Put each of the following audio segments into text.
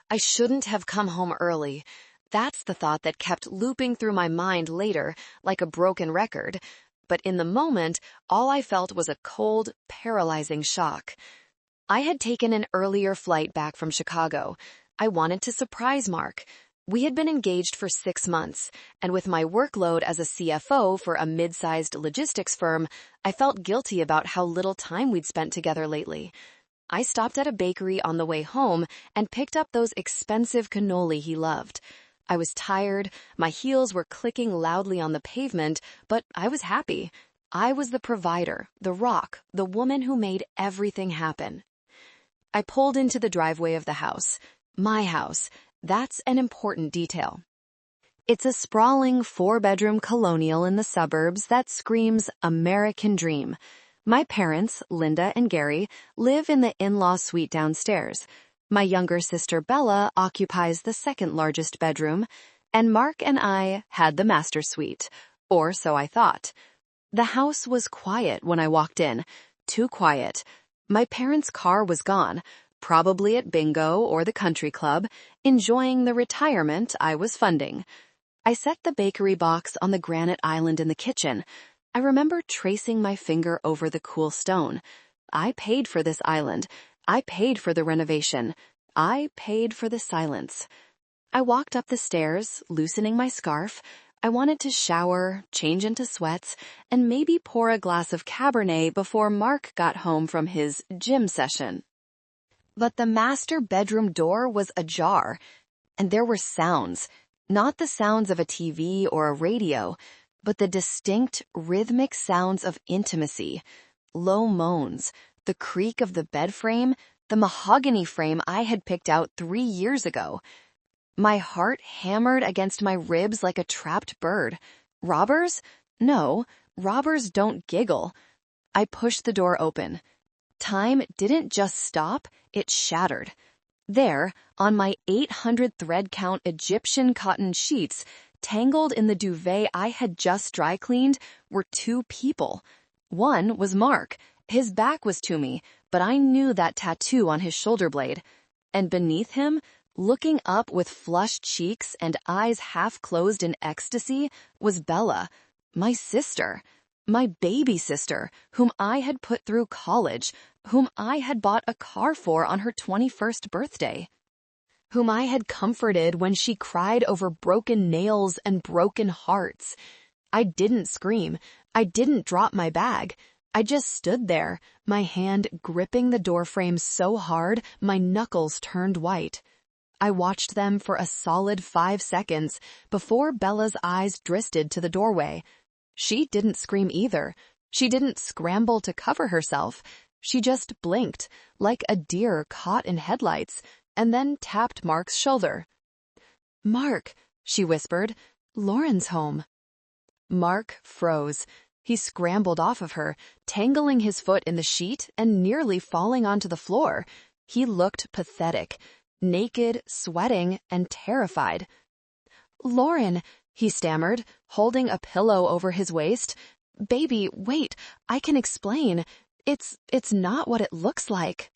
I shouldn't have come home early. That's the thought that kept looping through my mind later, like a broken record. But in the moment, all I felt was a cold, paralyzing shock. I had taken an earlier flight back from Chicago. I wanted to surprise Mark. We had been engaged for 6 months, and with my workload as a CFO for a mid-sized logistics firm, I felt guilty about how little time we'd spent together lately. I stopped at a bakery on the way home and picked up those expensive cannoli he loved. I was tired, my heels were clicking loudly on the pavement, but I was happy. I was the provider, the rock, the woman who made everything happen. I pulled into the driveway of the house. My house. That's an important detail. It's a sprawling 4-bedroom colonial in the suburbs that screams American dream. My parents, Linda and Gary, live in the in-law suite downstairs. My younger sister Bella occupies the second largest bedroom, and Mark and I had the master suite, or so I thought. The house was quiet when I walked in, too quiet. My parents' car was gone, probably at bingo or the country club, enjoying the retirement I was funding. I set the bakery box on the granite island in the kitchen. I remember tracing my finger over the cool stone. I paid for this island. I paid for the renovation. I paid for the silence. I walked up the stairs, loosening my scarf. I wanted to shower, change into sweats, and maybe pour a glass of Cabernet before Mark got home from his gym session. But the master bedroom door was ajar, and there were sounds, not the sounds of a TV or a radio, but the distinct, rhythmic sounds of intimacy, low moans, the creak of the bed frame, the mahogany frame I had picked out 3 years ago. My heart hammered against my ribs like a trapped bird. Robbers? No, robbers don't giggle. I pushed the door open. Time didn't just stop, it shattered. There, on my 800 thread count Egyptian cotton sheets, tangled in the duvet I had just dry cleaned, were 2 people. One was Mark. His back was to me, but I knew that tattoo on his shoulder blade. And beneath him, looking up with flushed cheeks and eyes half closed in ecstasy, was Bella, my sister. My baby sister, whom I had put through college, whom I had bought a car for on her 21st birthday, whom I had comforted when she cried over broken nails and broken hearts. I didn't scream. I didn't drop my bag. I just stood there, my hand gripping the doorframe so hard my knuckles turned white. I watched them for a solid 5 seconds before Bella's eyes drifted to the doorway. She didn't scream either. She didn't scramble to cover herself. She just blinked, like a deer caught in headlights, and then tapped Mark's shoulder. "Mark," she whispered, "Lauren's home." Mark froze. He scrambled off of her, tangling his foot in the sheet and nearly falling onto the floor. He looked pathetic, naked, sweating, and terrified. "Lauren," he stammered, holding a pillow over his waist. "Baby, wait, I can explain. It's not what it looks like."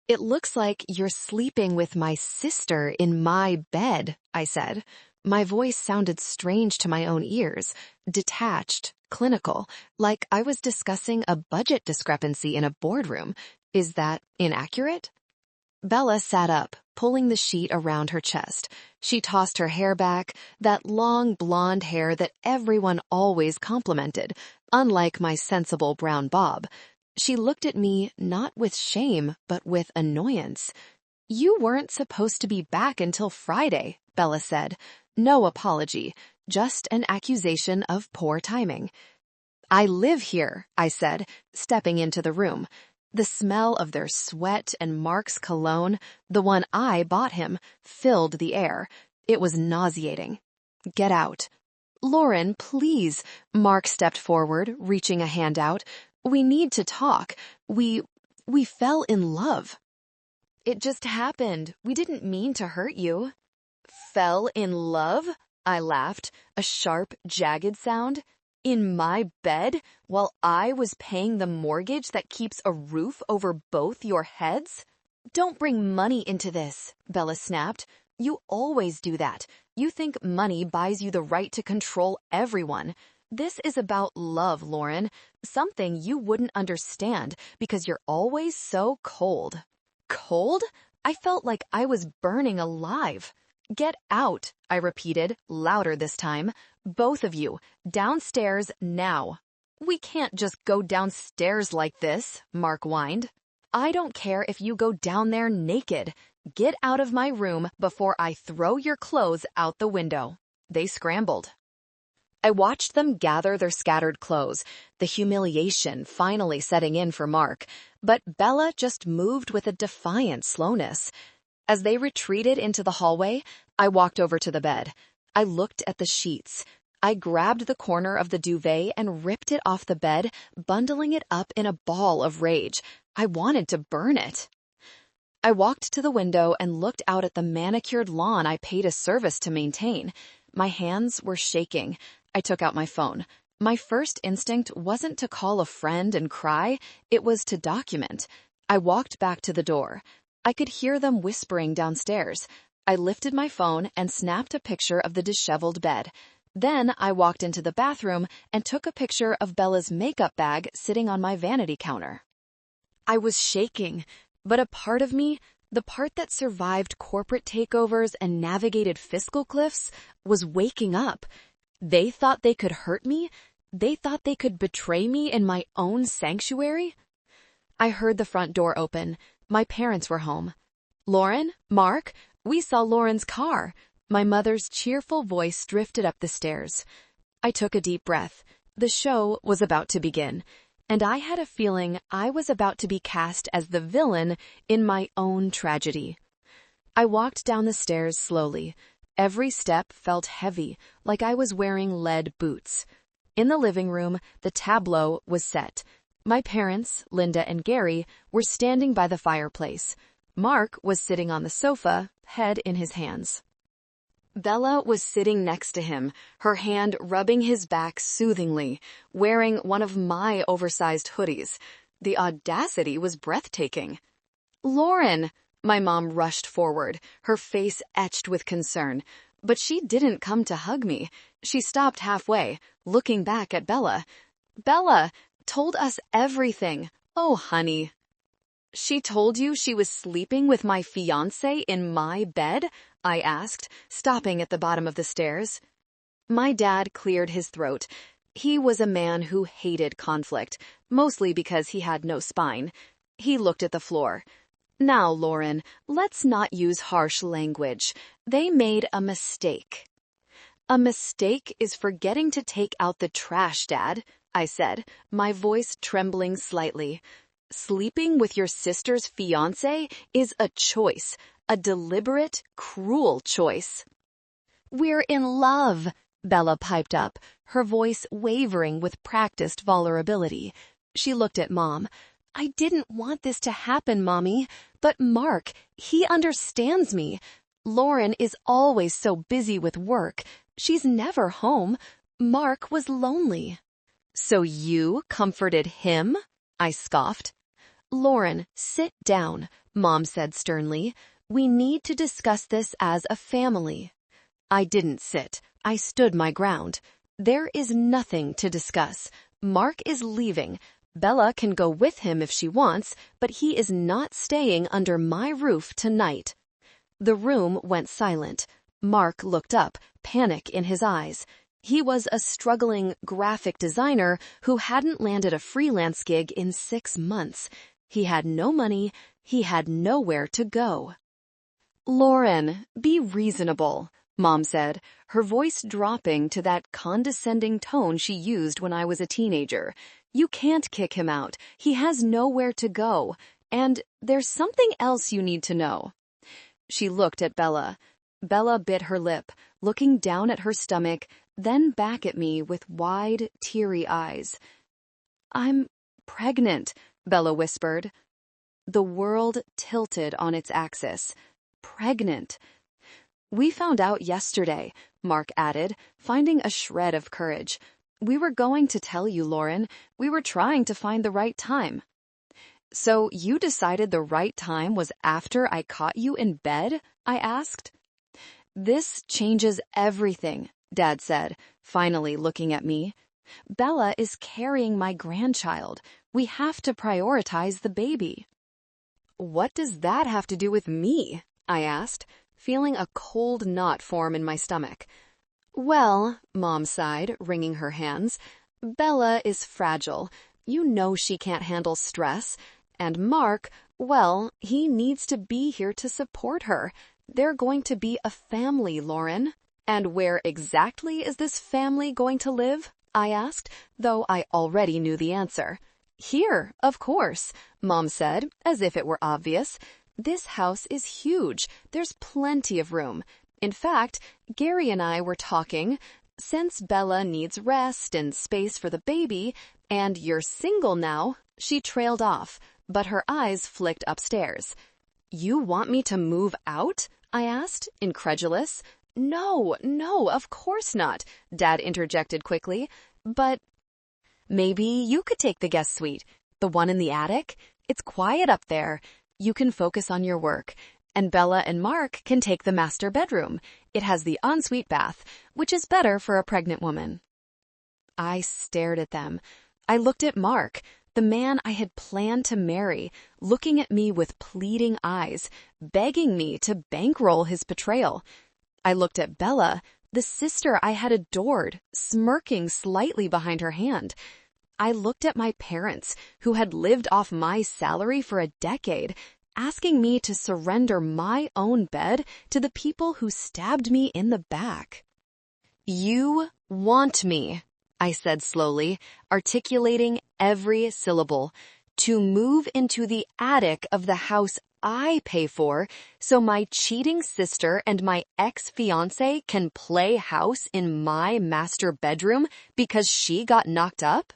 "It looks like you're sleeping with my sister in my bed," I said. My voice sounded strange to my own ears, detached, clinical, like I was discussing a budget discrepancy in a boardroom. Is that inaccurate? Bella sat up, pulling the sheet around her chest. She tossed her hair back, that long blonde hair that everyone always complimented, unlike my sensible brown bob. She looked at me not with shame, but with annoyance. "You weren't supposed to be back until Friday," Bella said. No apology, just an accusation of poor timing. "I live here," I said, stepping into the room. The smell of their sweat and Mark's cologne, the one I bought him, filled the air. It was nauseating. "Get out." "Lauren, please." Mark stepped forward, reaching a hand out. "We need to talk. We fell in love." "It just happened. We didn't mean to hurt you." "Fell in love?" I laughed, a sharp, jagged sound. "In my bed, while I was paying the mortgage that keeps a roof over both your heads?" Don't bring money into this, Bella snapped. You always do that. You think money buys you the right to control everyone. This is about love, Lauren. Something you wouldn't understand because you're always so cold. Cold? I felt like I was burning alive. Get out, I repeated, louder this time. Both of you, downstairs now. We can't just go downstairs like this, Mark whined. I don't care if you go down there naked. Get out of my room before I throw your clothes out the window. They scrambled. I watched them gather their scattered clothes, the humiliation finally setting in for Mark, but Bella just moved with a defiant slowness. As they retreated into the hallway, I walked over to the bed. I looked at the sheets. I grabbed the corner of the duvet and ripped it off the bed, bundling it up in a ball of rage. I wanted to burn it. I walked to the window and looked out at the manicured lawn I paid a service to maintain. My hands were shaking. I took out my phone. My first instinct wasn't to call a friend and cry, it was to document. I walked back to the door. I could hear them whispering downstairs. I lifted my phone and snapped a picture of the disheveled bed. Then I walked into the bathroom and took a picture of Bella's makeup bag sitting on my vanity counter. I was shaking, but a part of me, the part that survived corporate takeovers and navigated fiscal cliffs, was waking up. They thought they could hurt me? They thought they could betray me in my own sanctuary? I heard the front door open. My parents were home. Lauren? Mark? We saw Lauren's car. My mother's cheerful voice drifted up the stairs. I took a deep breath. The show was about to begin, and I had a feeling I was about to be cast as the villain in my own tragedy. I walked down the stairs slowly. Every step felt heavy, like I was wearing lead boots. In the living room, the tableau was set. My parents, Linda and Gary, were standing by the fireplace. Mark was sitting on the sofa, head in his hands. Bella was sitting next to him, her hand rubbing his back soothingly, wearing one of my oversized hoodies. The audacity was breathtaking. "Lauren!" My mom rushed forward, her face etched with concern. But she didn't come to hug me. She stopped halfway, looking back at Bella. "Bella told us everything. Oh, honey." "She told you she was sleeping with my fiancé in my bed?" I asked, stopping at the bottom of the stairs. My dad cleared his throat. He was a man who hated conflict, mostly because he had no spine. He looked at the floor. "Now, Lauren, let's not use harsh language. They made a mistake." "A mistake is forgetting to take out the trash, Dad," I said, my voice trembling slightly. "Sleeping with your sister's fiancé is a choice, a deliberate, cruel choice." "We're in love," Bella piped up, her voice wavering with practiced vulnerability. She looked at Mom. "I didn't want this to happen, Mommy, but Mark, he understands me. Lauren is always so busy with work. She's never home. Mark was lonely." "So you comforted him?" I scoffed. "Lauren, sit down," Mom said sternly. "We need to discuss this as a family." I didn't sit. I stood my ground. There is nothing to discuss. Mark is leaving. Bella can go with him if she wants, but he is not staying under my roof tonight. The room went silent. Mark looked up, panic in his eyes. He was a struggling graphic designer who hadn't landed a freelance gig in 6 months. He had no money. He had nowhere to go. "Lauren, be reasonable," Mom said, her voice dropping to that condescending tone she used when I was a teenager. "You can't kick him out. He has nowhere to go. And there's something else you need to know." She looked at Bella. Bella bit her lip, looking down at her stomach, then back at me with wide, teary eyes. "I'm pregnant," Bella whispered. The world tilted on its axis. Pregnant. "We found out yesterday," Mark added, finding a shred of courage. "We were going to tell you, Lauren. We were trying to find the right time." So you decided the right time was after I caught you in bed? I asked. This changes everything, Dad said, finally looking at me. Bella is carrying my grandchild. We have to prioritize the baby. What does that have to do with me? I asked, feeling a cold knot form in my stomach. Well, Mom sighed, wringing her hands, Bella is fragile. You know she can't handle stress. And Mark, well, he needs to be here to support her. They're going to be a family, Lauren. And where exactly is this family going to live? I asked, though I already knew the answer. Here, of course, Mom said, as if it were obvious. This house is huge. There's plenty of room. In fact, Gary and I were talking. Since Bella needs rest and space for the baby, and you're single now, she trailed off, but her eyes flicked upstairs. You want me to move out? I asked, incredulous. No, of course not, Dad interjected quickly. But maybe you could take the guest suite, the one in the attic. It's quiet up there. You can focus on your work. And Bella and Mark can take the master bedroom. It has the ensuite bath, which is better for a pregnant woman. I stared at them. I looked at Mark, the man I had planned to marry, looking at me with pleading eyes, begging me to bankroll his betrayal. I looked at Bella, the sister I had adored, smirking slightly behind her hand. I looked at my parents, who had lived off my salary for a decade, asking me to surrender my own bed to the people who stabbed me in the back. You want me, I said slowly, articulating every syllable, to move into the attic of the house I pay for so my cheating sister and my ex-fiancé can play house in my master bedroom because she got knocked up?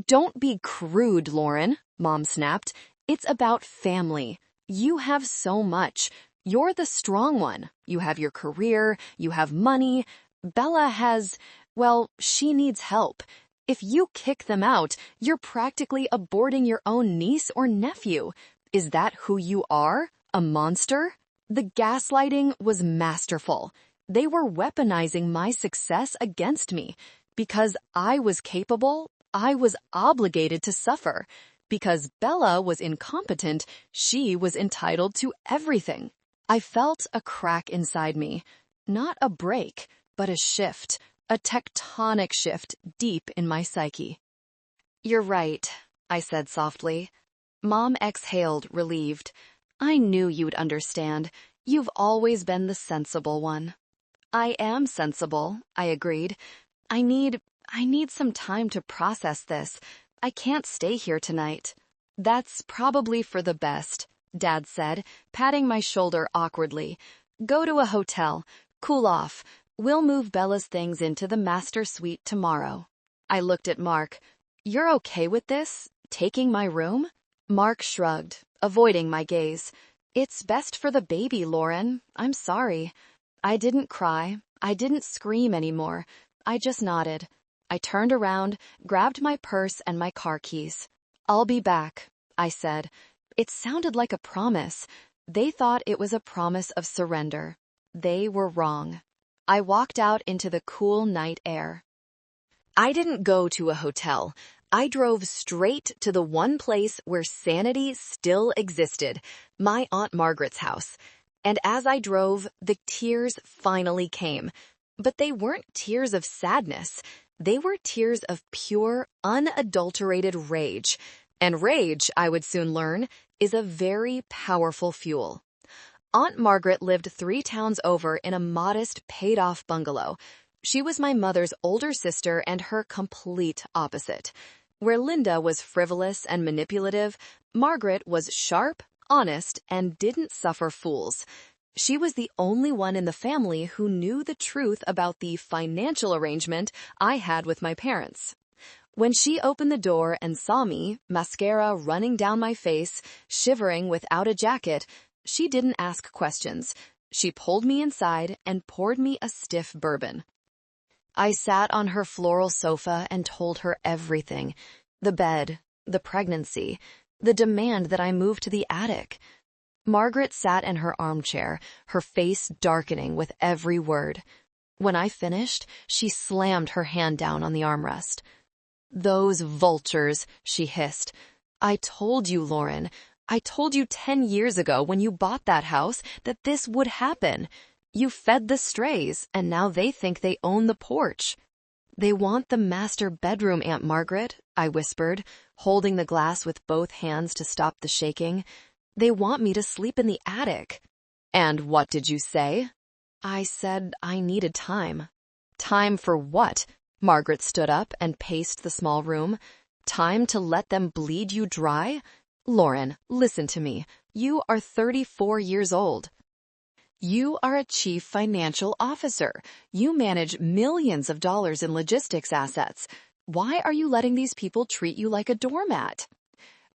Don't be crude, Lauren, Mom snapped. It's about family. You have so much. You're the strong one. You have your career. You have money. Bella has, well, she needs help. If you kick them out, you're practically aborting your own niece or nephew. Is that who you are? A monster? The gaslighting was masterful. They were weaponizing my success against me. Because I was capable, I was obligated to suffer. Because Bella was incompetent, she was entitled to everything. I felt a crack inside me. Not a break, but a shift. A tectonic shift deep in my psyche. You're right, I said softly. Mom exhaled, relieved. I knew you'd understand. You've always been the sensible one. I am sensible, I agreed. I need some time to process this. I can't stay here tonight. That's probably for the best, Dad said, patting my shoulder awkwardly. Go to a hotel. Cool off. We'll move Bella's things into the master suite tomorrow. I looked at Mark. You're okay with this? Taking my room? Mark shrugged, avoiding my gaze. It's best for the baby, Lauren. I'm sorry. I didn't cry. I didn't scream anymore. I just nodded. I turned around, grabbed my purse and my car keys. I'll be back, I said. It sounded like a promise. They thought it was a promise of surrender. They were wrong. I walked out into the cool night air. I didn't go to a hotel. I drove straight to the one place where sanity still existed, my Aunt Margaret's house. And as I drove, the tears finally came. But they weren't tears of sadness. They were tears of pure, unadulterated rage. And rage, I would soon learn, is a very powerful fuel. Aunt Margaret lived 3 towns over in a modest, paid-off bungalow. She was my mother's older sister and her complete opposite. Where Linda was frivolous and manipulative, Margaret was sharp, honest, and didn't suffer fools. She was the only one in the family who knew the truth about the financial arrangement I had with my parents. When she opened the door and saw me, mascara running down my face, shivering without a jacket, she didn't ask questions. She pulled me inside and poured me a stiff bourbon. I sat on her floral sofa and told her everything. The bed, the pregnancy, the demand that I move to the attic. Margaret sat in her armchair, her face darkening with every word. When I finished, she slammed her hand down on the armrest. "Those vultures," she hissed. "I told you, Lauren. I told you 10 years ago when you bought that house that this would happen. You fed the strays, and now they think they own the porch." "They want the master bedroom, Aunt Margaret," I whispered, holding the glass with both hands to stop the shaking. "They want me to sleep in the attic." "And what did you say?" "I said I needed time." "Time for what?" Margaret stood up and paced the small room. "Time to let them bleed you dry? Lauren, listen to me. You are 34 years old. You are a chief financial officer. You manage millions of dollars in logistics assets. Why are you letting these people treat you like a doormat?"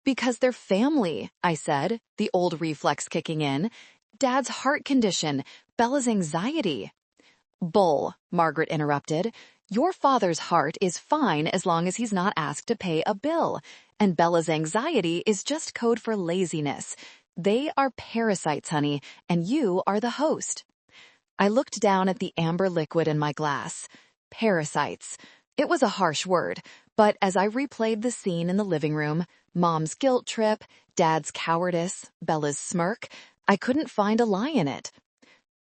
"Because they're family," I said, the old reflex kicking in. "Dad's heart condition, Bella's anxiety." "Bull," Margaret interrupted. "Your father's heart is fine as long as he's not asked to pay a bill, and Bella's anxiety is just code for laziness. They are parasites, honey, and you are the host." I looked down at the amber liquid in my glass. Parasites. It was a harsh word, but as I replayed the scene in the living room, Mom's guilt trip, Dad's cowardice, Bella's smirk, I couldn't find a lie in it.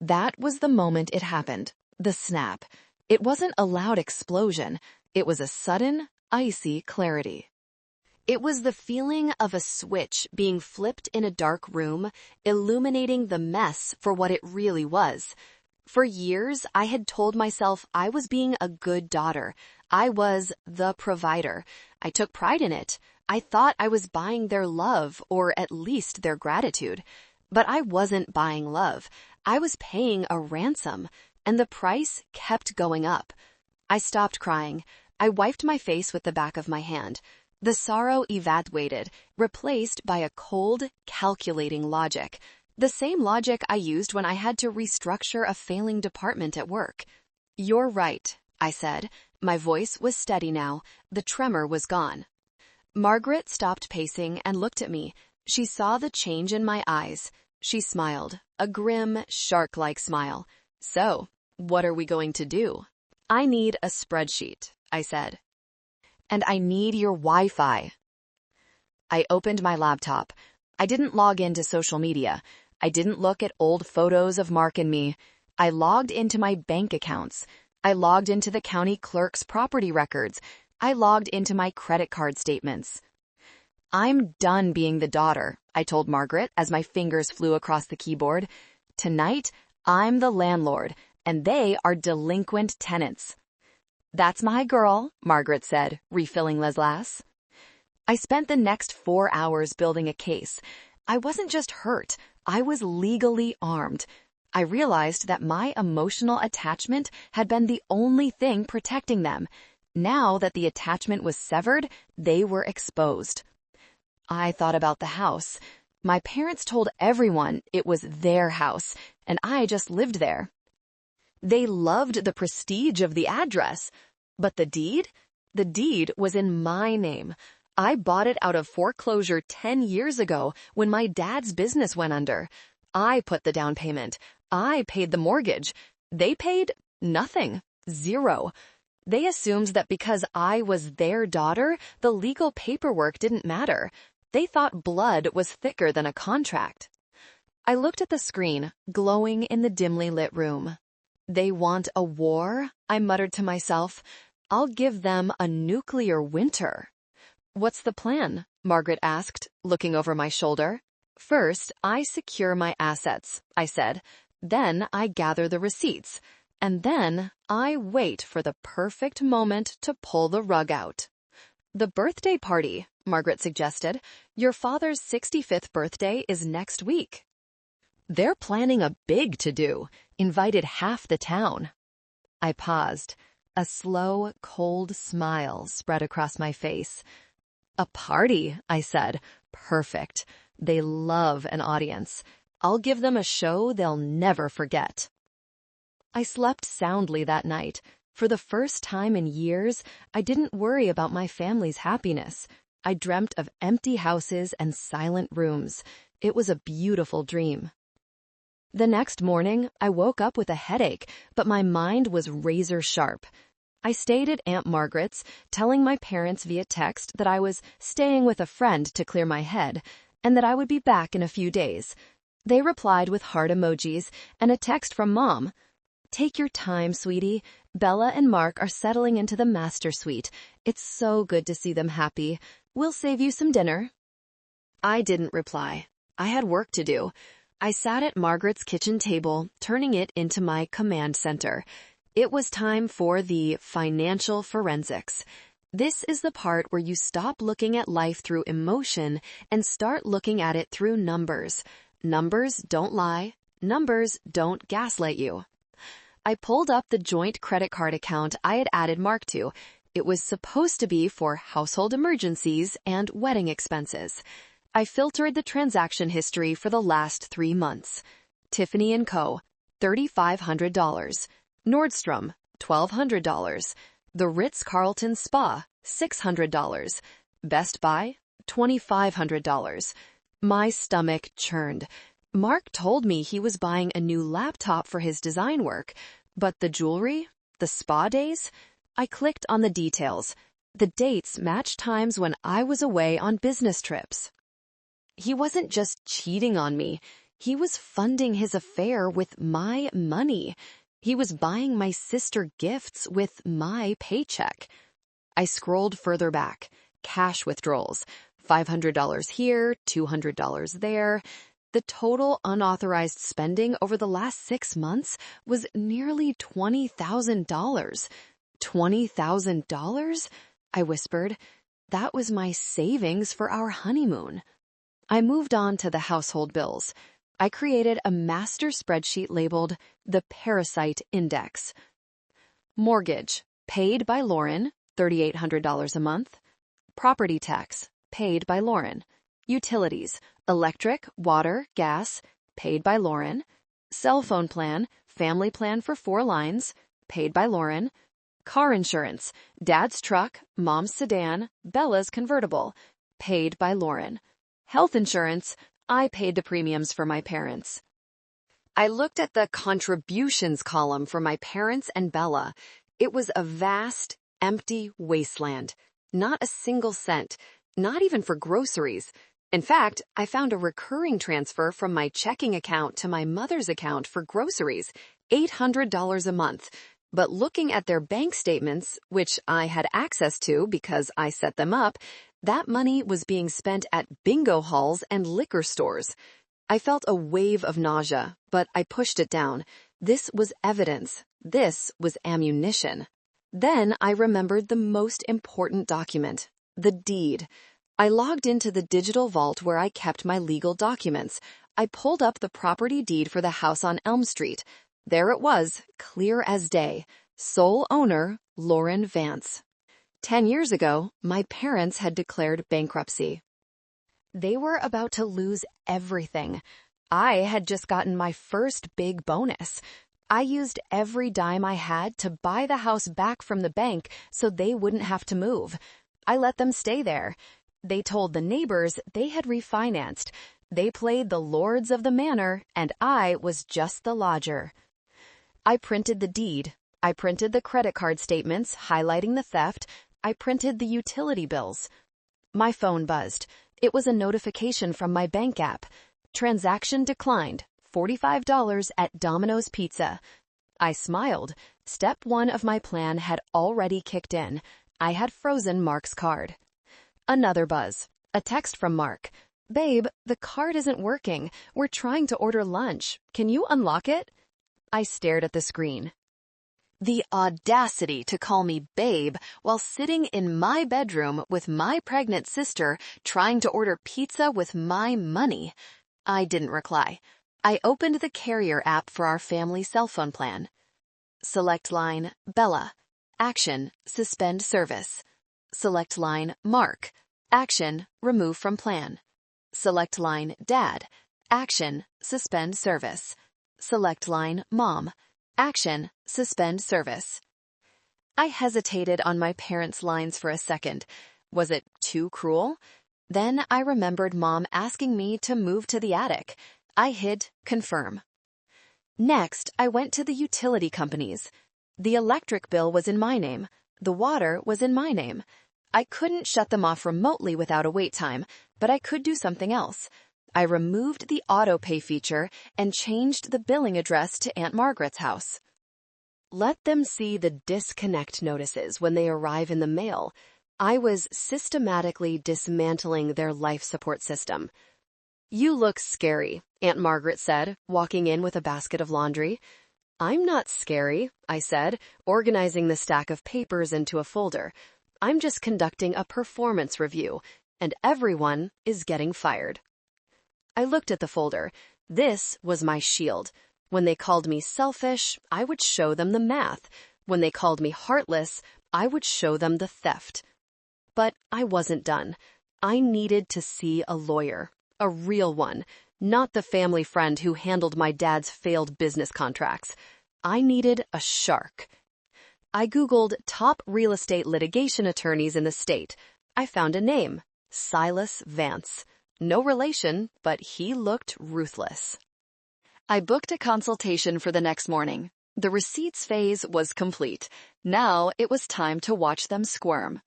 That was the moment it happened, the snap. It wasn't a loud explosion. It was a sudden, icy clarity. It was the feeling of a switch being flipped in a dark room, illuminating the mess for what it really was. For years, I had told myself I was being a good daughter. I was the provider. I took pride in it. I thought I was buying their love, or at least their gratitude. But I wasn't buying love. I was paying a ransom, and the price kept going up. I stopped crying. I wiped my face with the back of my hand. The sorrow evaporated, replaced by a cold, calculating logic. The same logic I used when I had to restructure a failing department at work. "You're right," I said. My voice was steady now. The tremor was gone. Margaret stopped pacing and looked at me. She saw the change in my eyes. She smiled, a grim, shark-like smile. "So, what are we going to do?" "I need a spreadsheet," I said. "And I need your Wi-Fi." I opened my laptop. I didn't log into social media. I didn't look at old photos of Mark and me. I logged into my bank accounts. I logged into the county clerk's property records. I logged into my credit card statements. "I'm done being the daughter," I told Margaret as my fingers flew across the keyboard. "Tonight, I'm the landlord, and they are delinquent tenants." "That's my girl," Margaret said, refilling Les Glace. I spent the next 4 hours building a case. I wasn't just hurt, I was legally armed. I realized that my emotional attachment had been the only thing protecting them. Now that the attachment was severed, they were exposed. I thought about the house. My parents told everyone it was their house, and I just lived there. They loved the prestige of the address. But the deed? The deed was in my name. I bought it out of foreclosure 10 years ago when my dad's business went under. I put the down payment. I paid the mortgage. They paid nothing. Zero. They assumed that because I was their daughter, the legal paperwork didn't matter. They thought blood was thicker than a contract. I looked at the screen, glowing in the dimly lit room. "They want a war?" I muttered to myself. "I'll give them a nuclear winter." "What's the plan?" Margaret asked, looking over my shoulder. "First, I secure my assets," I said. "Then I gather the receipts. And then I wait for the perfect moment to pull the rug out." "The birthday party," Margaret suggested. "Your father's 65th birthday is next week." "They're planning a big to-do. Invited half the town." I paused. A slow, cold smile spread across my face. "A party," I said. "Perfect. They love an audience. I'll give them a show they'll never forget." I slept soundly that night. For the first time in years, I didn't worry about my family's happiness. I dreamt of empty houses and silent rooms. It was a beautiful dream. The next morning, I woke up with a headache, but my mind was razor sharp. I stayed at Aunt Margaret's, telling my parents via text that I was staying with a friend to clear my head, and that I would be back in a few days. They replied with heart emojis and a text from Mom. "Take your time, sweetie. Bella and Mark are settling into the master suite. It's so good to see them happy. We'll save you some dinner." I didn't reply. I had work to do. I sat at Margaret's kitchen table, turning it into my command center. It was time for the financial forensics. This is the part where you stop looking at life through emotion and start looking at it through numbers. Numbers don't lie. Numbers don't gaslight you. I pulled up the joint credit card account I had added Mark to. It was supposed to be for household emergencies and wedding expenses. I filtered the transaction history for the last 3 months. Tiffany & Co., $3,500. Nordstrom, $1,200. The Ritz-Carlton Spa, $600. Best Buy, $2,500. My stomach churned. Mark told me he was buying a new laptop for his design work, but the jewelry, the spa days? I clicked on the details. The dates matched times when I was away on business trips. He wasn't just cheating on me. He was funding his affair with my money. He was buying my sister gifts with my paycheck. I scrolled further back. Cash withdrawals. $500 here, $200 there. The total unauthorized spending over the last 6 months was nearly $20,000. $20,000? I whispered. That was my savings for our honeymoon. I moved on to the household bills. I created a master spreadsheet labeled the Parasite Index. Mortgage, paid by Lauren, $3,800 a month. Property tax, paid by Lauren. Utilities, electric, water, gas, paid by Lauren. Cell phone plan, family plan for 4 lines, paid by Lauren. Car insurance, Dad's truck, Mom's sedan, Bella's convertible, paid by Lauren. Health insurance, I paid the premiums for my parents. I looked at the contributions column for my parents and Bella. It was a vast, empty wasteland. Not a single cent, not even for groceries. In fact, I found a recurring transfer from my checking account to my mother's account for groceries, $800 a month. But looking at their bank statements, which I had access to because I set them up, that money was being spent at bingo halls and liquor stores. I felt a wave of nausea, but I pushed it down. This was evidence. This was ammunition. Then I remembered the most important document, the deed. I logged into the digital vault where I kept my legal documents. I pulled up the property deed for the house on Elm Street. There it was, clear as day. Sole owner, Lauren Vance. 10 years ago, my parents had declared bankruptcy. They were about to lose everything. I had just gotten my first big bonus. I used every dime I had to buy the house back from the bank so they wouldn't have to move. I let them stay there. They told the neighbors they had refinanced. They played the lords of the manor, and I was just the lodger. I printed the deed. I printed the credit card statements highlighting the theft. I printed the utility bills. My phone buzzed. It was a notification from my bank app. Transaction declined. $45 at Domino's Pizza. I smiled. Step 1 of my plan had already kicked in. I had frozen Mark's card. Another buzz. A text from Mark. "Babe, the card isn't working. We're trying to order lunch. Can you unlock it?" I stared at the screen. The audacity to call me babe while sitting in my bedroom with my pregnant sister trying to order pizza with my money. I didn't reply. I opened the carrier app for our family cell phone plan. Select line, Bella. Action, suspend service. Select line, Mark. Action, remove from plan. Select line, Dad. Action, suspend service. Select line, Mom. Action, suspend service. I hesitated on my parents' lines for a second. Was it too cruel? Then I remembered Mom asking me to move to the attic. I hit confirm. Next, I went to the utility companies. The electric bill was in my name. The water was in my name. I couldn't shut them off remotely without a wait time, but I could do something else. I removed the auto pay feature and changed the billing address to Aunt Margaret's house. Let them see the disconnect notices when they arrive in the mail. I was systematically dismantling their life support system. "You look scary," Aunt Margaret said, walking in with a basket of laundry. "I'm not scary," I said, organizing the stack of papers into a folder. "I'm just conducting a performance review, and everyone is getting fired." I looked at the folder. This was my shield. When they called me selfish, I would show them the math. When they called me heartless, I would show them the theft. But I wasn't done. I needed to see a lawyer. A real one, not the family friend who handled my dad's failed business contracts. I needed a shark. I Googled top real estate litigation attorneys in the state. I found a name, Silas Vance. No relation, but he looked ruthless. I booked a consultation for the next morning. The receipts phase was complete. Now it was time to watch them squirm.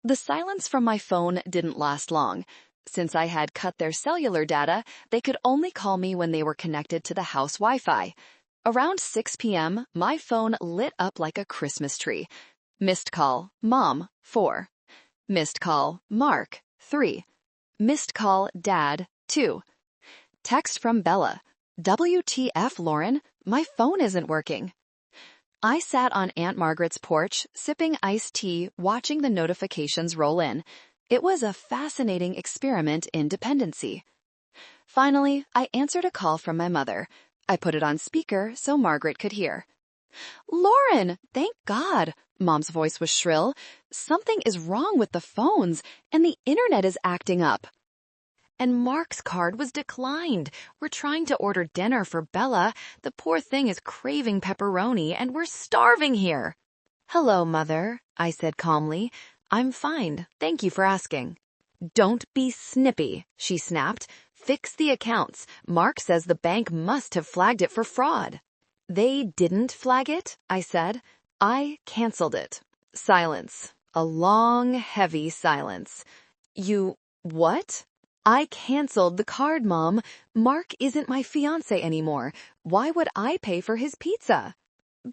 The silence from my phone didn't last long. Since I had cut their cellular data, they could only call me when they were connected to the house Wi-Fi. Around 6 p.m., my phone lit up like a Christmas tree. Missed call, Mom, 4. Missed call, Mark, 3. Missed call, Dad, 2. Text from Bella. "WTF, Lauren? My phone isn't working." I sat on Aunt Margaret's porch, sipping iced tea, watching the notifications roll in. It was a fascinating experiment in dependency. Finally, I answered a call from my mother. I put it on speaker so Margaret could hear. "Lauren, thank God," Mom's voice was shrill. "Something is wrong with the phones, and the internet is acting up." "And Mark's card was declined. We're trying to order dinner for Bella. The poor thing is craving pepperoni, and we're starving here." "Hello, Mother," I said calmly. "I'm fine. Thank you for asking." "Don't be snippy," she snapped. "Fix the accounts. Mark says the bank must have flagged it for fraud." "They didn't flag it," I said. "I canceled it." Silence. A long, heavy silence. "You... what?" "I canceled the card, Mom. Mark isn't my fiancé anymore. Why would I pay for his pizza?"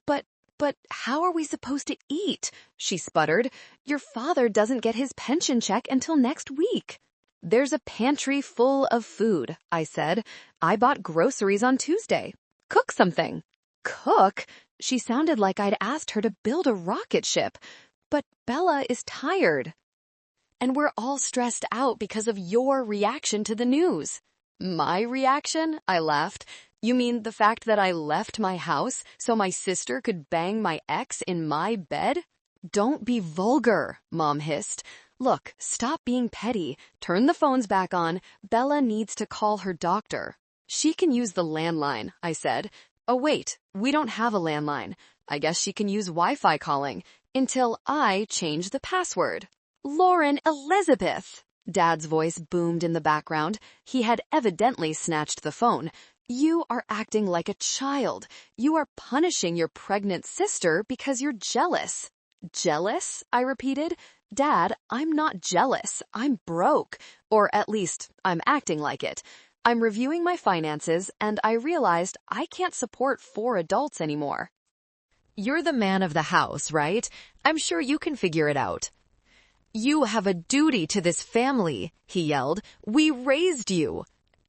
But how are we supposed to eat?" she sputtered. "Your father doesn't get his pension check until next week." "There's a pantry full of food," I said. "I bought groceries on Tuesday. Cook something." "Cook?" She sounded like I'd asked her to build a rocket ship. "But Bella is tired. And we're all stressed out because of your reaction to the news." "My reaction?" I laughed. "You mean the fact that I left my house so my sister could bang my ex in my bed?" "Don't be vulgar," Mom hissed. "Look, stop being petty. Turn the phones back on. Bella needs to call her doctor." "She can use the landline," I said. "Oh, wait, we don't have a landline. I guess she can use Wi-Fi calling until I change the password." "Lauren Elizabeth!" Dad's voice boomed in the background. He had evidently snatched the phone. "You are acting like a child. You are punishing your pregnant sister because you're jealous." "Jealous?" I repeated. "Dad, I'm not jealous. I'm broke. Or at least, I'm acting like it. I'm reviewing my finances, and I realized I can't support 4 adults anymore." "You're the man of the house, right? I'm sure you can figure it out." "You have a duty to this family," he yelled. "We raised you.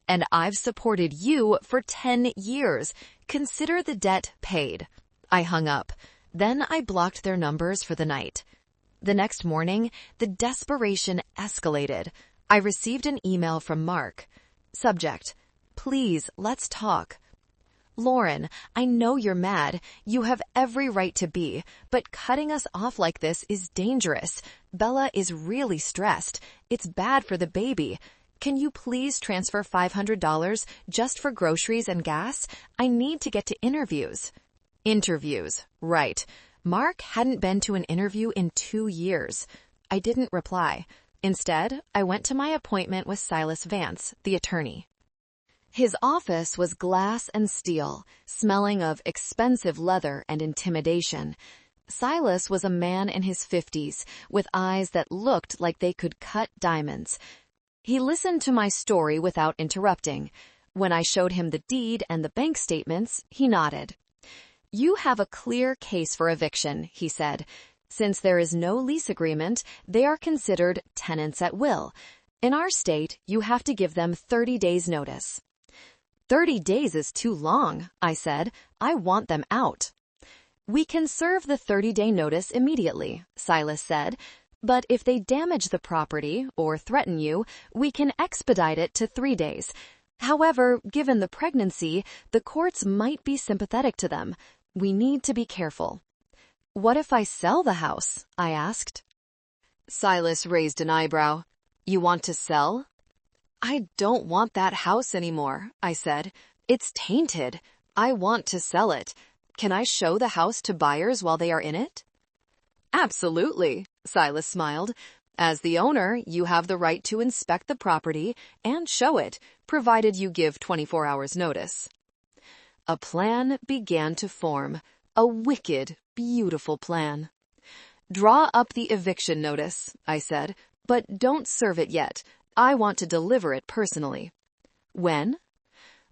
And I've supported you for 10 years. Consider the debt paid." I hung up. Then I blocked their numbers for the night. The next morning, the desperation escalated. I received an email from Mark. Subject: "Please, let's talk." "Lauren, I know you're mad. You have every right to be, but cutting us off like this is dangerous. Bella is really stressed. It's bad for the baby. Can you please transfer $500 just for groceries and gas? I need to get to interviews." Interviews, right. Mark hadn't been to an interview in 2 years. I didn't reply. Instead, I went to my appointment with Silas Vance, the attorney. His office was glass and steel, smelling of expensive leather and intimidation. Silas was a man in his 50s, with eyes that looked like they could cut diamonds. He listened to my story without interrupting. When I showed him the deed and the bank statements, he nodded. "You have a clear case for eviction," he said. "Since there is no lease agreement, they are considered tenants at will. In our state, you have to give them 30 days' notice." 30 days is too long, I said. "I want them out." "We can serve the 30-day notice immediately," Silas said. "But if they damage the property or threaten you, we can expedite it to 3 days. However, given the pregnancy, the courts might be sympathetic to them. We need to be careful." "What if I sell the house?" I asked. Silas raised an eyebrow. "You want to sell?" "I don't want that house anymore," I said. "It's tainted. I want to sell it. Can I show the house to buyers while they are in it?" "Absolutely," Silas smiled. "As the owner, you have the right to inspect the property and show it, provided you give 24 hours notice." A plan began to form, a wicked, beautiful plan. "Draw up the eviction notice," I said, "but don't serve it yet. I want to deliver it personally." "When?"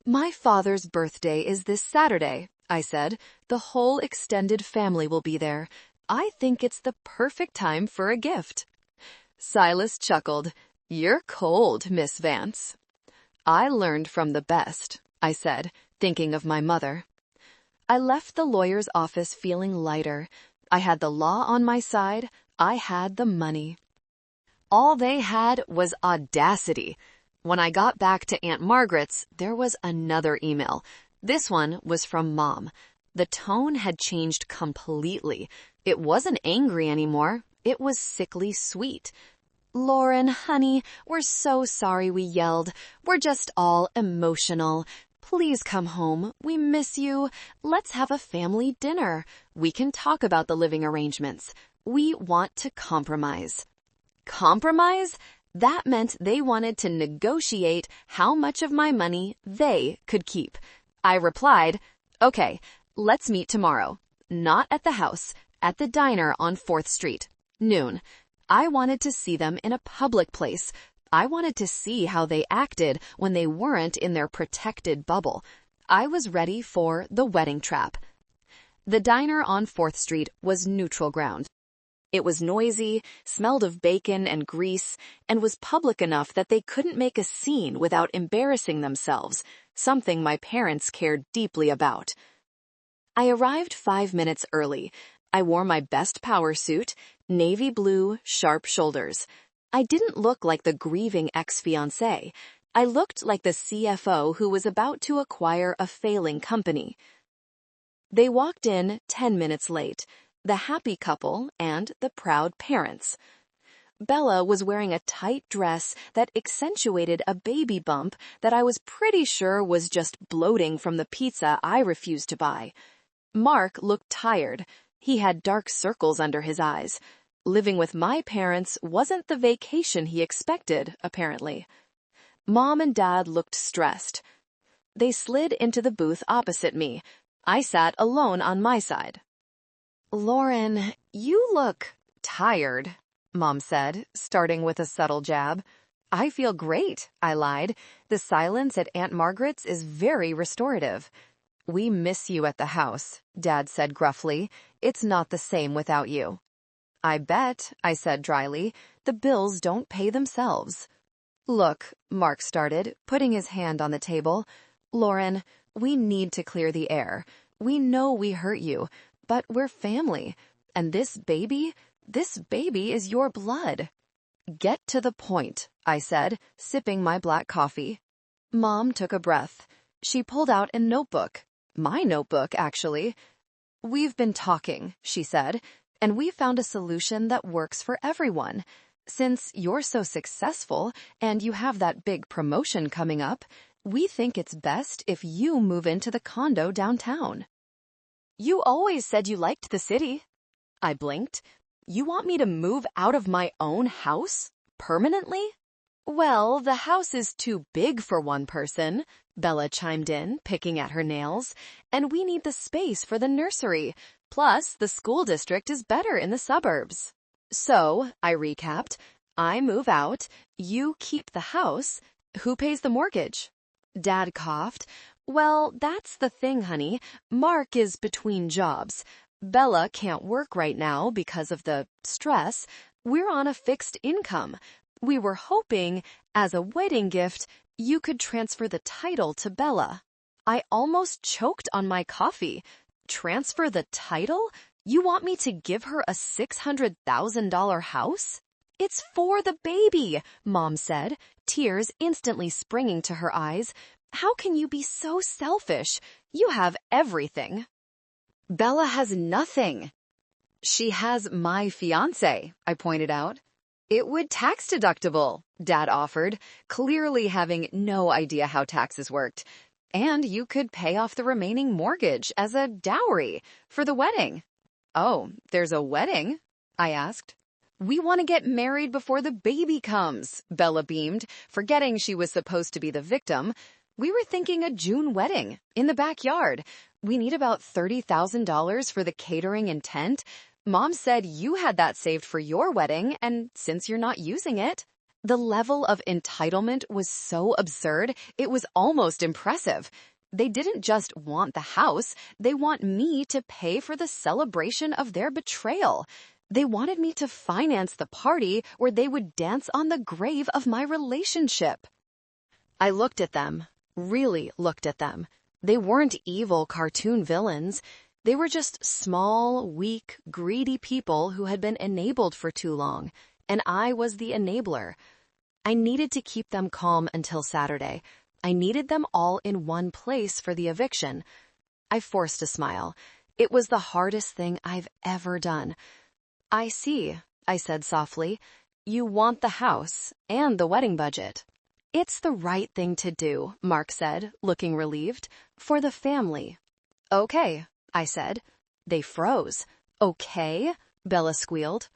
"My father's birthday is this Saturday," I said. "The whole extended family will be there. I think it's the perfect time for a gift." Silas chuckled. "You're cold, Miss Vance." "I learned from the best," I said, thinking of my mother. I left the lawyer's office feeling lighter. I had the law on my side. I had the money. All they had was audacity. When I got back to Aunt Margaret's, there was another email. This one was from Mom. The tone had changed completely. It wasn't angry anymore. It was sickly sweet. "Lauren, honey, we're so sorry we yelled. We're just all emotional. Please come home. We miss you. Let's have a family dinner. We can talk about the living arrangements. We want to compromise." Compromise? That meant they wanted to negotiate how much of my money they could keep. I replied, "Okay, let's meet tomorrow. Not at the house, at the diner on 4th Street. Noon. I wanted to see them in a public place. I wanted to see how they acted when they weren't in their protected bubble. I was ready for the wedding trap." The diner on 4th Street was neutral ground. It was noisy, smelled of bacon and grease, and was public enough that they couldn't make a scene without embarrassing themselves, something my parents cared deeply about. I arrived 5 minutes early. I wore my best power suit, navy blue, sharp shoulders. I didn't look like the grieving ex-fiancé. I looked like the CFO who was about to acquire a failing company. They walked in 10 minutes late. The happy couple and the proud parents. Bella was wearing a tight dress that accentuated a baby bump that I was pretty sure was just bloating from the pizza I refused to buy. Mark looked tired. He had dark circles under his eyes. Living with my parents wasn't the vacation he expected, apparently. Mom and Dad looked stressed. They slid into the booth opposite me. I sat alone on my side. "Lauren, you look tired," Mom said, starting with a subtle jab. "I feel great," I lied. "The silence at Aunt Margaret's is very restorative." "We miss you at the house," Dad said gruffly. "It's not the same without you." "I bet," I said dryly. "The bills don't pay themselves." "Look," Mark started, putting his hand on the table. "Lauren, we need to clear the air. We know we hurt you. But we're family, and this baby is your blood." "Get to the point," I said, sipping my black coffee. Mom took a breath. She pulled out a notebook. My notebook, actually. "We've been talking," she said, "and we found a solution that works for everyone. Since you're so successful and you have that big promotion coming up, we think it's best if you move into the condo downtown." "You always said you liked the city." I blinked. You want me to move out of my own house? Permanently? Well, the house is too big for one person, Bella chimed in, picking at her nails, and we need the space for the nursery. Plus, the school district is better in the suburbs. So, I recapped, I move out, you keep the house. Who pays the mortgage? Dad coughed. Well, that's the thing, honey. Mark is between jobs. Bella can't work right now because of the stress. We're on a fixed income. We were hoping, as a wedding gift, you could transfer the title to Bella. I almost choked on my coffee. Transfer the title? You want me to give her a $600,000 house? It's for the baby, Mom said, tears instantly springing to her eyes. How can you be so selfish? You have everything. Bella has nothing. She has my fiancé, I pointed out. It would tax deductible, Dad offered, clearly having no idea how taxes worked. And you could pay off the remaining mortgage as a dowry for the wedding. Oh, there's a wedding? I asked. We want to get married before the baby comes, Bella beamed, forgetting she was supposed to be the victim. We were thinking a June wedding, in the backyard. We need about $30,000 for the catering and tent. Mom said you had that saved for your wedding, and since you're not using it. The level of entitlement was so absurd, it was almost impressive. They didn't just want the house, they want me to pay for the celebration of their betrayal. They wanted me to finance the party where they would dance on the grave of my relationship. I looked at them, really looked at them. They weren't evil cartoon villains. They were just small, weak, greedy people who had been enabled for too long, and I was the enabler. I needed to keep them calm until Saturday. I needed them all in one place for the eviction. I forced a smile. It was the hardest thing I've ever done. I see, I said softly. You want the house and the wedding budget. It's the right thing to do, Mark said, looking relieved, for the family. Okay, I said. They froze. Okay, Bella squealed.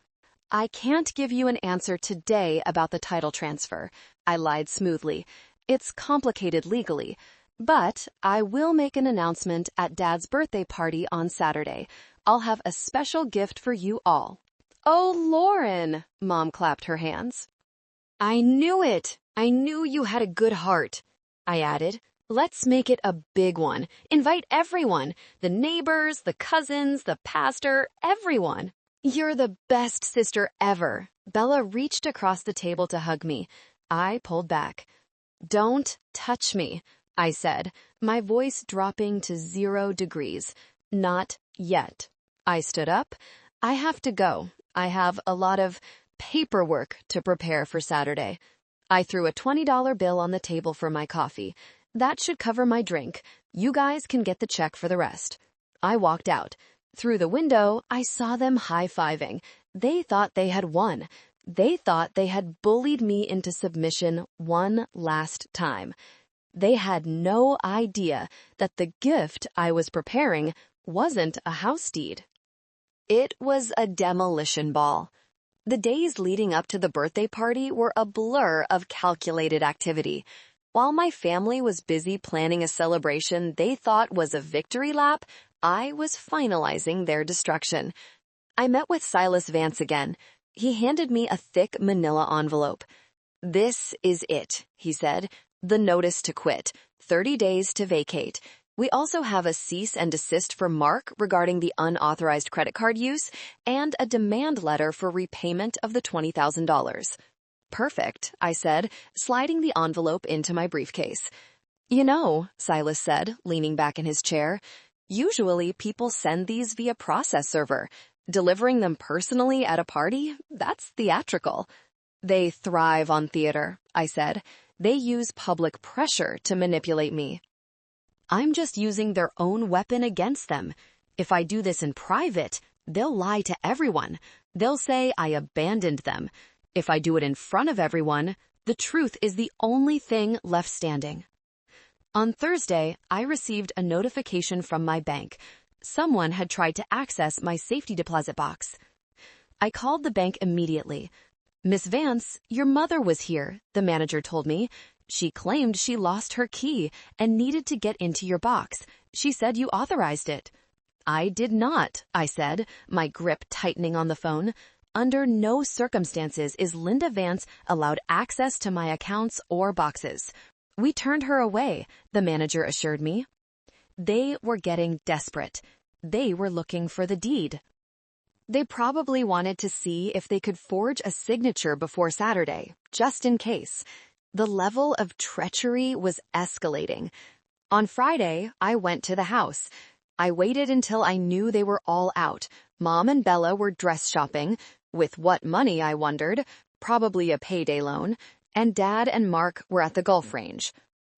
I can't give you an answer today about the title transfer, I lied smoothly. It's complicated legally, but I will make an announcement at Dad's birthday party on Saturday. I'll have a special gift for you all. Oh, Lauren, Mom clapped her hands. I knew it. I knew you had a good heart. I added, let's make it a big one. Invite everyone, the neighbors, the cousins, the pastor, everyone. You're the best sister ever. Bella reached across the table to hug me. I pulled back. Don't touch me, I said, my voice dropping to 0 degrees. Not yet. I stood up. I have to go. I have a lot of paperwork to prepare for Saturday. I threw a $20 bill on the table for my coffee. That should cover my drink. You guys can get the check for the rest. I walked out. Through the window, I saw them high-fiving. They thought they had won. They thought they had bullied me into submission one last time. They had no idea that the gift I was preparing wasn't a house deed. It was a demolition ball. The days leading up to the birthday party were a blur of calculated activity. While my family was busy planning a celebration they thought was a victory lap, I was finalizing their destruction. I met with Silas Vance again. He handed me a thick manila envelope. This is it, he said. The notice to quit. 30 days to vacate. We also have a cease and desist for Mark regarding the unauthorized credit card use and a demand letter for repayment of the $20,000. Perfect, I said, sliding the envelope into my briefcase. You know, Silas said, leaning back in his chair, usually people send these via process server. Delivering them personally at a party, that's theatrical. They thrive on theater, I said. They use public pressure to manipulate me. I'm just using their own weapon against them. If I do this in private, they'll lie to everyone. They'll say I abandoned them. If I do it in front of everyone, the truth is the only thing left standing. On Thursday, I received a notification from my bank. Someone had tried to access my safety deposit box. I called the bank immediately. "Miss Vance, your mother was here," the manager told me. "She claimed she lost her key and needed to get into your box. She said you authorized it." "I did not," I said, my grip tightening on the phone. "Under no circumstances is Linda Vance allowed access to my accounts or boxes." "We turned her away," the manager assured me. They were getting desperate. They were looking for the deed. They probably wanted to see if they could forge a signature before Saturday, just in case. The level of treachery was escalating. On Friday, I went to the house. I waited until I knew they were all out. Mom and Bella were dress shopping. With what money, I wondered. Probably a payday loan. And Dad and Mark were at the golf range.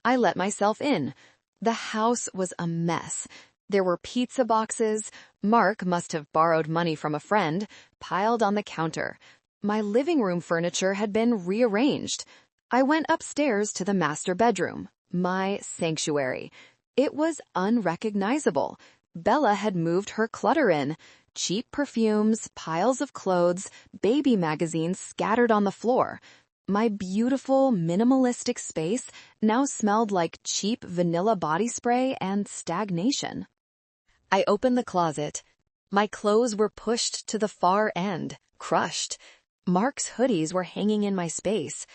I let myself in. The house was a mess. There were pizza boxes. Mark must have borrowed money from a friend, piled on the counter. My living room furniture had been rearranged. I went upstairs to the master bedroom, my sanctuary. It was unrecognizable. Bella had moved her clutter in. Cheap perfumes, piles of clothes, baby magazines scattered on the floor. My beautiful, minimalistic space now smelled like cheap vanilla body spray and stagnation. I opened the closet. My clothes were pushed to the far end, crushed. Mark's hoodies were hanging in my space.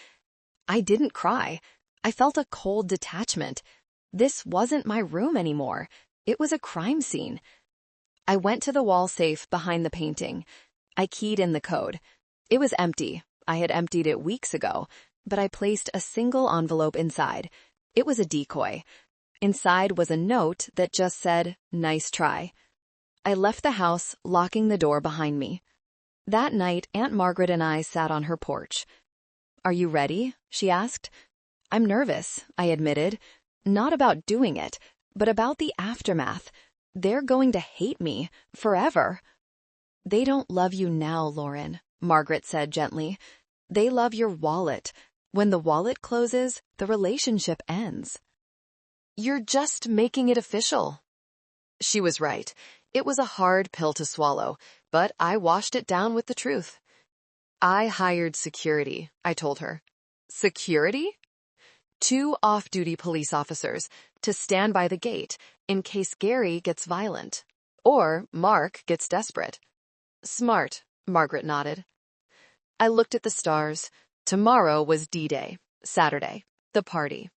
I didn't cry. I felt a cold detachment. This wasn't my room anymore. It was a crime scene. I went to the wall safe behind the painting. I keyed in the code. It was empty. I had emptied it weeks ago, but I placed a single envelope inside. It was a decoy. Inside was a note that just said, "Nice try." I left the house, locking the door behind me. That night, Aunt Margaret and I sat on her porch. "Are you ready?" she asked. "I'm nervous," I admitted. Not about doing it, but about the aftermath. They're going to hate me forever. "They don't love you now, Lauren," Margaret said gently. "They love your wallet. When the wallet closes, the relationship ends." "You're just making it official." She was right. It was a hard pill to swallow, but I washed it down with the truth. "I hired security," I told her. "Security?" "2 off-duty police officers to stand by the gate in case Gary gets violent. Or Mark gets desperate." "Smart," Margaret nodded. I looked at the stars. Tomorrow was D-Day, Saturday, the party.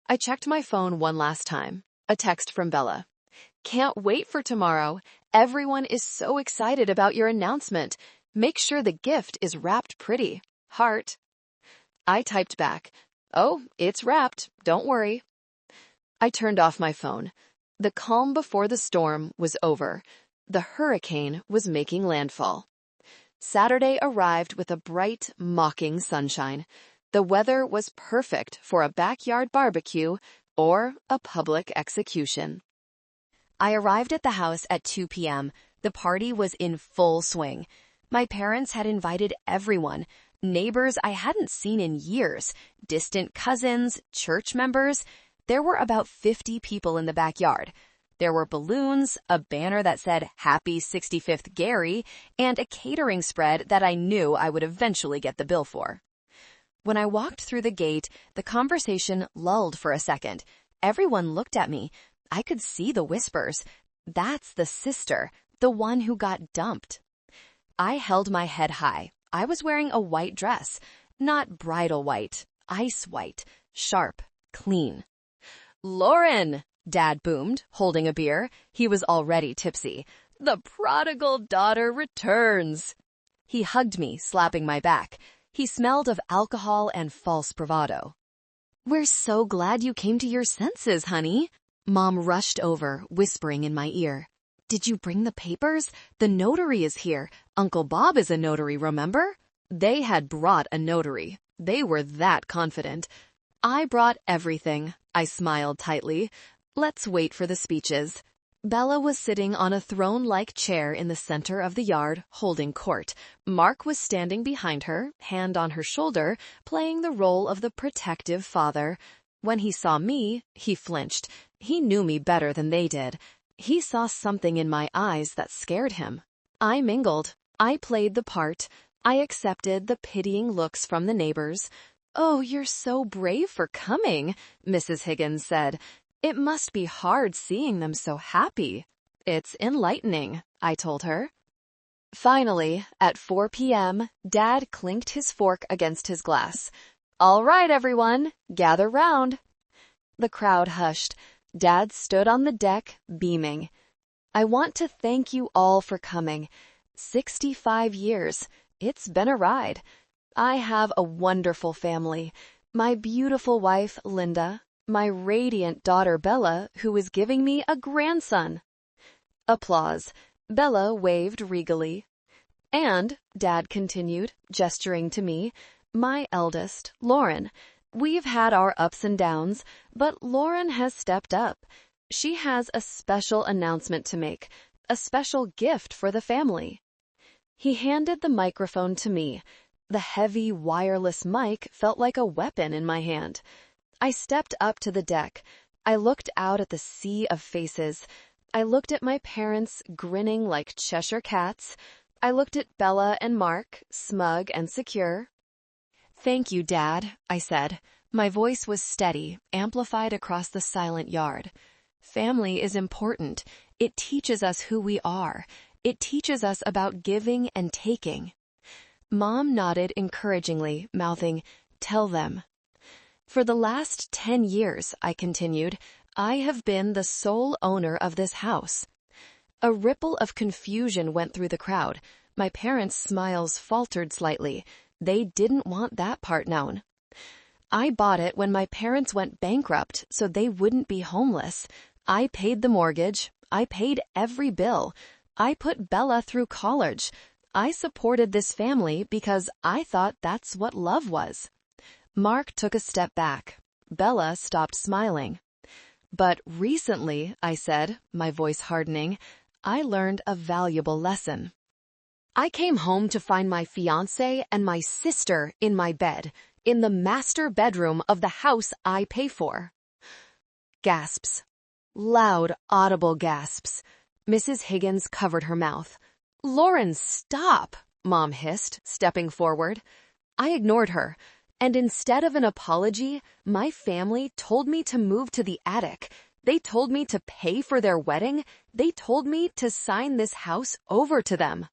I checked my phone one last time. A text from Bella. "Can't wait for tomorrow. Everyone is so excited about your announcement. Make sure the gift is wrapped pretty. Heart." I typed back, "Oh, it's wrapped. Don't worry." I turned off my phone. The calm before the storm was over. The hurricane was making landfall. Saturday arrived with a bright, mocking sunshine. The weather was perfect for a backyard barbecue or a public execution. I arrived at the house at 2 p.m. The party was in full swing. My parents had invited everyone, neighbors I hadn't seen in years, distant cousins, church members. There were about 50 people in the backyard. There were balloons, a banner that said "Happy 65th Gary," and a catering spread that I knew I would eventually get the bill for. When I walked through the gate, the conversation lulled for a second. Everyone looked at me. I could see the whispers. "That's the sister, the one who got dumped." I held my head high. I was wearing a white dress. Not bridal white, ice white, sharp, clean. "Lauren!" Dad boomed, holding a beer. He was already tipsy. "The prodigal daughter returns." He hugged me, slapping my back. He smelled of alcohol and false bravado. "We're so glad you came to your senses, honey." Mom rushed over, whispering in my ear. "Did you bring the papers? The notary is here. Uncle Bob is a notary, remember?" They had brought a notary. They were that confident. I brought everything. I smiled tightly. Let's wait for the speeches. Bella was sitting on a throne-like chair in the center of the yard, holding court. Mark was standing behind her, hand on her shoulder, playing the role of the protective father. When he saw me, he flinched. He knew me better than they did. He saw something in my eyes that scared him. I mingled. I played the part. I accepted the pitying looks from the neighbors. "Oh, you're so brave for coming," Mrs. Higgins said. "It must be hard seeing them so happy." "It's enlightening," I told her. Finally, at 4 p.m., Dad clinked his fork against his glass. "All right, everyone, gather round." The crowd hushed. Dad stood on the deck, beaming. "I want to thank you all for coming. 65 years. It's been a ride. I have a wonderful family. My beautiful wife, Linda. My radiant daughter, Bella, who is giving me a grandson." Applause. Bella waved regally. "And," Dad continued, gesturing to me, "my eldest, Lauren. We've had our ups and downs, but Lauren has stepped up. She has a special announcement to make, a special gift for the family." He handed the microphone to me. The heavy wireless mic felt like a weapon in my hand. I stepped up to the deck. I looked out at the sea of faces. I looked at my parents, grinning like Cheshire cats. I looked at Bella and Mark, smug and secure. "Thank you, Dad," I said. My voice was steady, amplified across the silent yard. "Family is important. It teaches us who we are. It teaches us about giving and taking." Mom nodded encouragingly, mouthing, "Tell them." "For the last 10 years," I continued, "I have been the sole owner of this house." A ripple of confusion went through the crowd. My parents' smiles faltered slightly. They didn't want that part known. "I bought it when my parents went bankrupt so they wouldn't be homeless. I paid the mortgage. I paid every bill. I put Bella through college. I supported this family because I thought that's what love was." Mark took a step back. Bella stopped smiling. "But recently," I said, my voice hardening, "I learned a valuable lesson. I came home to find my fiancé and my sister in my bed, in the master bedroom of the house I pay for." Gasps. Loud, audible gasps. Mrs. Higgins covered her mouth. "Lauren, stop," Mom hissed, stepping forward. I ignored her, and instead of an apology, my family told me to move to the attic. They told me to pay for their wedding. They told me to sign this house over to them.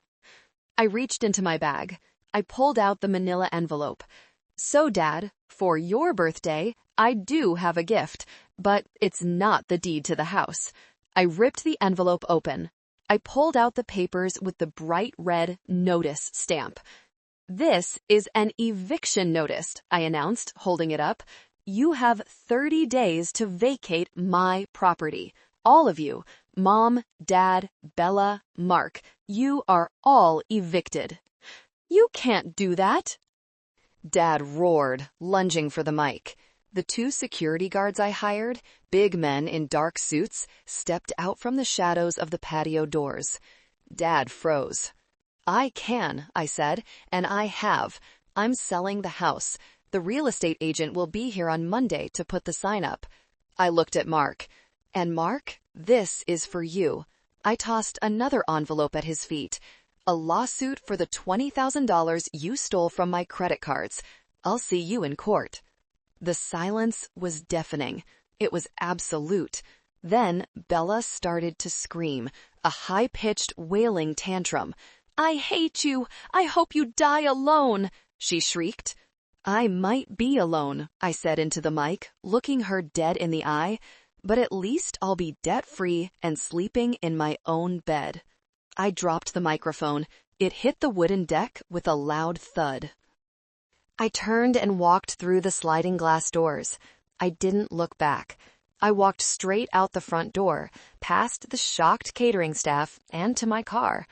I reached into my bag. I pulled out the manila envelope. "So, Dad, for your birthday, I do have a gift, but it's not the deed to the house." I ripped the envelope open. I pulled out the papers with the bright red notice stamp. "This is an eviction notice," I announced, holding it up. "You have 30 days to vacate my property. All of you. Mom, Dad, Bella, Mark. You are all evicted." "You can't do that." Dad roared, lunging for the mic. The 2 security guards I hired, big men in dark suits, stepped out from the shadows of the patio doors. Dad froze. "I can," I said, "and I have. I'm selling the house. The real estate agent will be here on Monday to put the sign up." I looked at Mark. "And Mark, this is for you." I tossed another envelope at his feet. "A lawsuit for the $20,000 you stole from my credit cards. I'll see you in court." The silence was deafening. It was absolute. Then Bella started to scream, a high-pitched wailing tantrum. "I hate you! I hope you die alone!" she shrieked. "I might be alone," I said into the mic, looking her dead in the eye, "but at least I'll be debt-free and sleeping in my own bed." I dropped the microphone. It hit the wooden deck with a loud thud. I turned and walked through the sliding glass doors. I didn't look back. I walked straight out the front door, past the shocked catering staff, and to my car.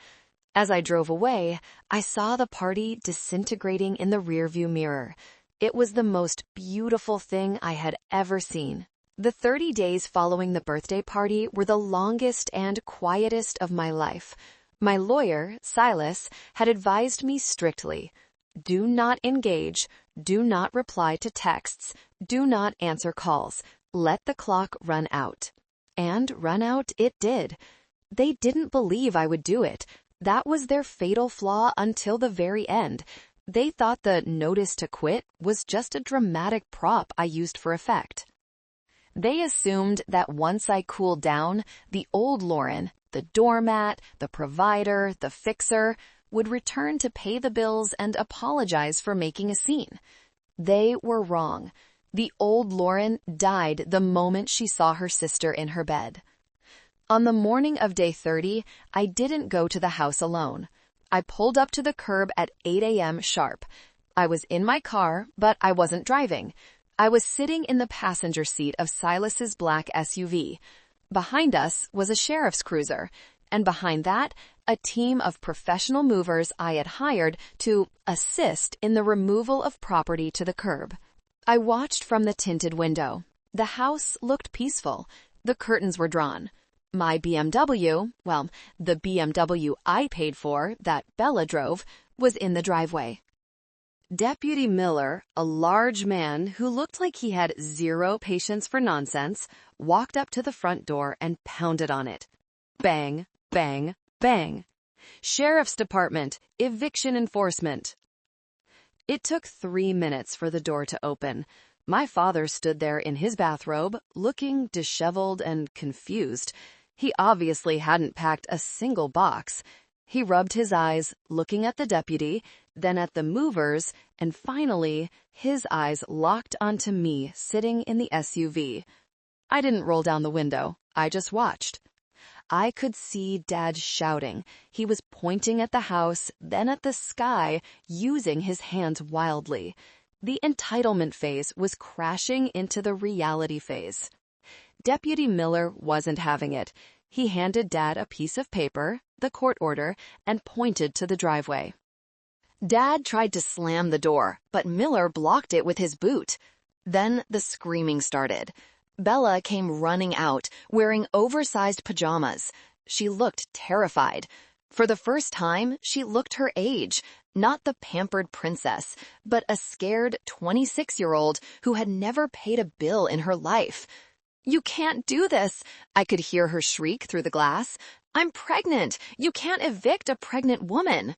As I drove away, I saw the party disintegrating in the rearview mirror. It was the most beautiful thing I had ever seen. The 30 days following the birthday party were the longest and quietest of my life. My lawyer, Silas, had advised me strictly. Do not engage, do not reply to texts, do not answer calls. Let the clock run out. And run out it did. They didn't believe I would do it. That was their fatal flaw until the very end. They thought the notice to quit was just a dramatic prop I used for effect. They assumed that once I cooled down, the old Lauren, the doormat, the provider, the fixer, would return to pay the bills and apologize for making a scene. They were wrong. The old Lauren died the moment she saw her sister in her bed. On the morning of day 30, I didn't go to the house alone. I pulled up to the curb at 8 a.m. sharp. I was in my car, but I wasn't driving. I was sitting in the passenger seat of Silas's black SUV. Behind us was a sheriff's cruiser, and behind that, a team of professional movers I had hired to assist in the removal of property to the curb. I watched from the tinted window. The house looked peaceful. The curtains were drawn. My BMW, well, the BMW I paid for, that Bella drove, was in the driveway. Deputy Miller, a large man who looked like he had zero patience for nonsense, walked up to the front door and pounded on it. Bang, bang, bang. Sheriff's Department, eviction enforcement. It took 3 minutes for the door to open. My father stood there in his bathrobe, looking disheveled and confused. He obviously hadn't packed a single box. He rubbed his eyes, looking at the deputy, then at the movers, and finally, his eyes locked onto me sitting in the SUV. I didn't roll down the window. I just watched. I could see Dad shouting. He was pointing at the house, then at the sky, using his hands wildly. The entitlement phase was crashing into the reality phase. Deputy Miller wasn't having it. He handed Dad a piece of paper, the court order, and pointed to the driveway. Dad tried to slam the door, but Miller blocked it with his boot. Then the screaming started. Bella came running out, wearing oversized pajamas. She looked terrified. For the first time, she looked her age, not the pampered princess, but a scared 26-year-old who had never paid a bill in her life. "You can't do this," I could hear her shriek through the glass. "I'm pregnant. You can't evict a pregnant woman."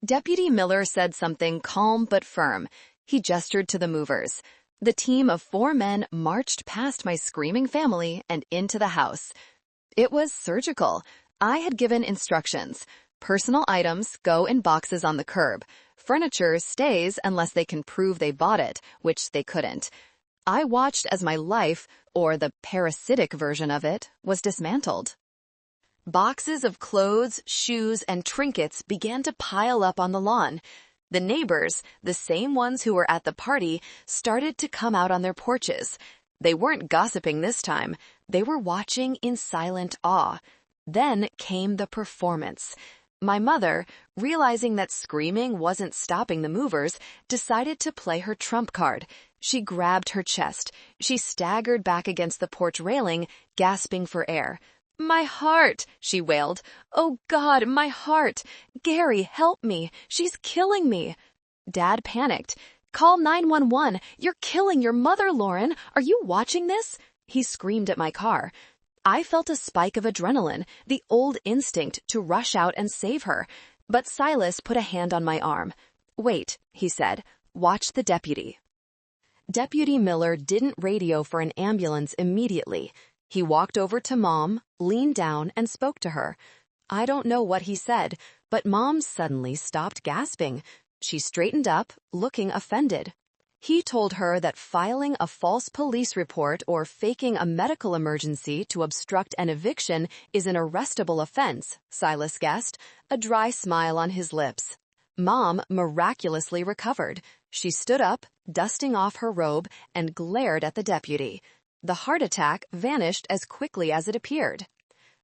Deputy Miller said something calm but firm. He gestured to the movers. The team of 4 men marched past my screaming family and into the house. It was surgical. I had given instructions. Personal items go in boxes on the curb. Furniture stays unless they can prove they bought it, which they couldn't. I watched as my life, or the parasitic version of it, was dismantled. Boxes of clothes, shoes, and trinkets began to pile up on the lawn. The neighbors, the same ones who were at the party, started to come out on their porches. They weren't gossiping this time. They were watching in silent awe. Then came the performance. My mother, realizing that screaming wasn't stopping the movers, decided to play her trump card. She grabbed her chest. She staggered back against the porch railing, gasping for air. "My heart," she wailed. "Oh, God, my heart! Gary, help me! She's killing me!" Dad panicked. "Call 911! You're killing your mother, Lauren! Are you watching this?" He screamed at my car. I felt a spike of adrenaline, the old instinct to rush out and save her. But Silas put a hand on my arm. "Wait," he said. "Watch the deputy." Deputy Miller didn't radio for an ambulance immediately. He walked over to Mom, leaned down, and spoke to her. I don't know what he said, but Mom suddenly stopped gasping. She straightened up, looking offended. He told her that filing a false police report or faking a medical emergency to obstruct an eviction is an arrestable offense, Silas guessed, a dry smile on his lips. Mom miraculously recovered. She stood up, dusting off her robe, and glared at the deputy. The heart attack vanished as quickly as it appeared.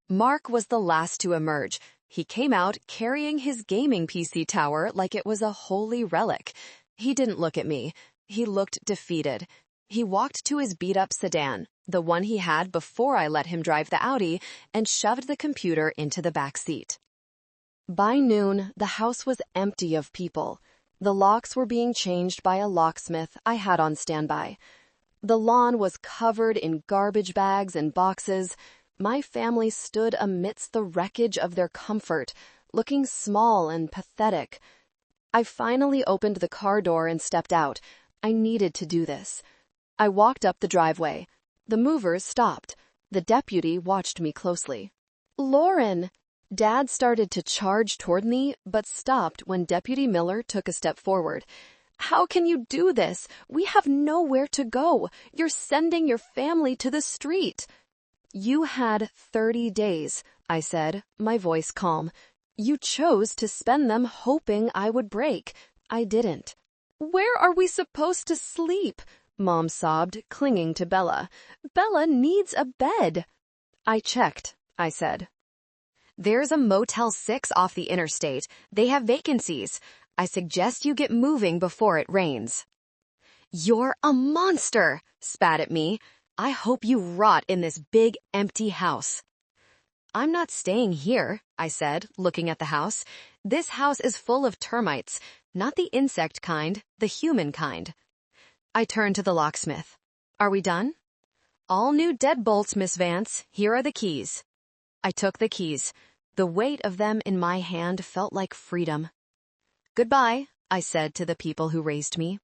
Mark was the last to emerge. He came out carrying his gaming PC tower like it was a holy relic. He didn't look at me. He looked defeated. He walked to his beat-up sedan, the one he had before I let him drive the Audi, and shoved the computer into the back seat. By noon, the house was empty of people. The locks were being changed by a locksmith I had on standby. The lawn was covered in garbage bags and boxes. My family stood amidst the wreckage of their comfort, looking small and pathetic. I finally opened the car door and stepped out. I needed to do this. I walked up the driveway. The movers stopped. The deputy watched me closely. "Lauren!" Dad started to charge toward me, but stopped when Deputy Miller took a step forward. "How can you do this? We have nowhere to go. You're sending your family to the street." "You had 30 days, I said, my voice calm. "You chose to spend them hoping I would break. I didn't." "Where are we supposed to sleep?" Mom sobbed, clinging to Bella. "Bella needs a bed." "I checked," I said. "There's a Motel 6 off the interstate. They have vacancies. I suggest you get moving before it rains." "You're a monster," spat at me. "I hope you rot in this big, empty house." "I'm not staying here," I said, looking at the house. "This house is full of termites, not the insect kind, the human kind." I turned to the locksmith. "Are we done?" "All new deadbolts, Miss Vance. Here are the keys." I took the keys. The weight of them in my hand felt like freedom. "Goodbye," I said to the people who raised me.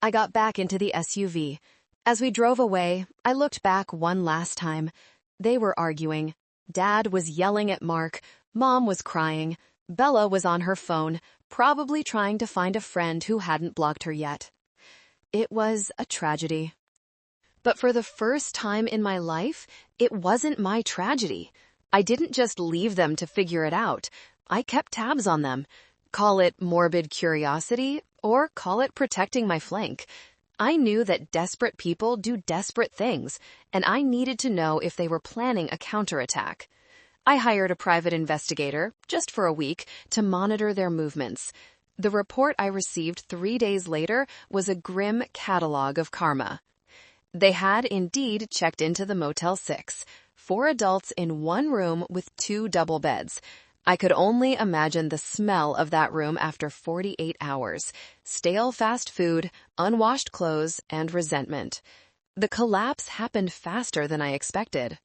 I got back into the SUV. As we drove away, I looked back one last time. They were arguing. Dad was yelling at Mark. Mom was crying. Bella was on her phone, probably trying to find a friend who hadn't blocked her yet. It was a tragedy. But for the first time in my life, it wasn't my tragedy. I didn't just leave them to figure it out. I kept tabs on them. Call it morbid curiosity, or call it protecting my flank. I knew that desperate people do desperate things, and I needed to know if they were planning a counterattack. I hired a private investigator, just for a week, to monitor their movements. The report I received 3 days later was a grim catalog of karma. They had indeed checked into the Motel 6, 4 adults in one room with 2 double beds. I could only imagine the smell of that room after 48 hours. Stale fast food, unwashed clothes, and resentment. The collapse happened faster than I expected.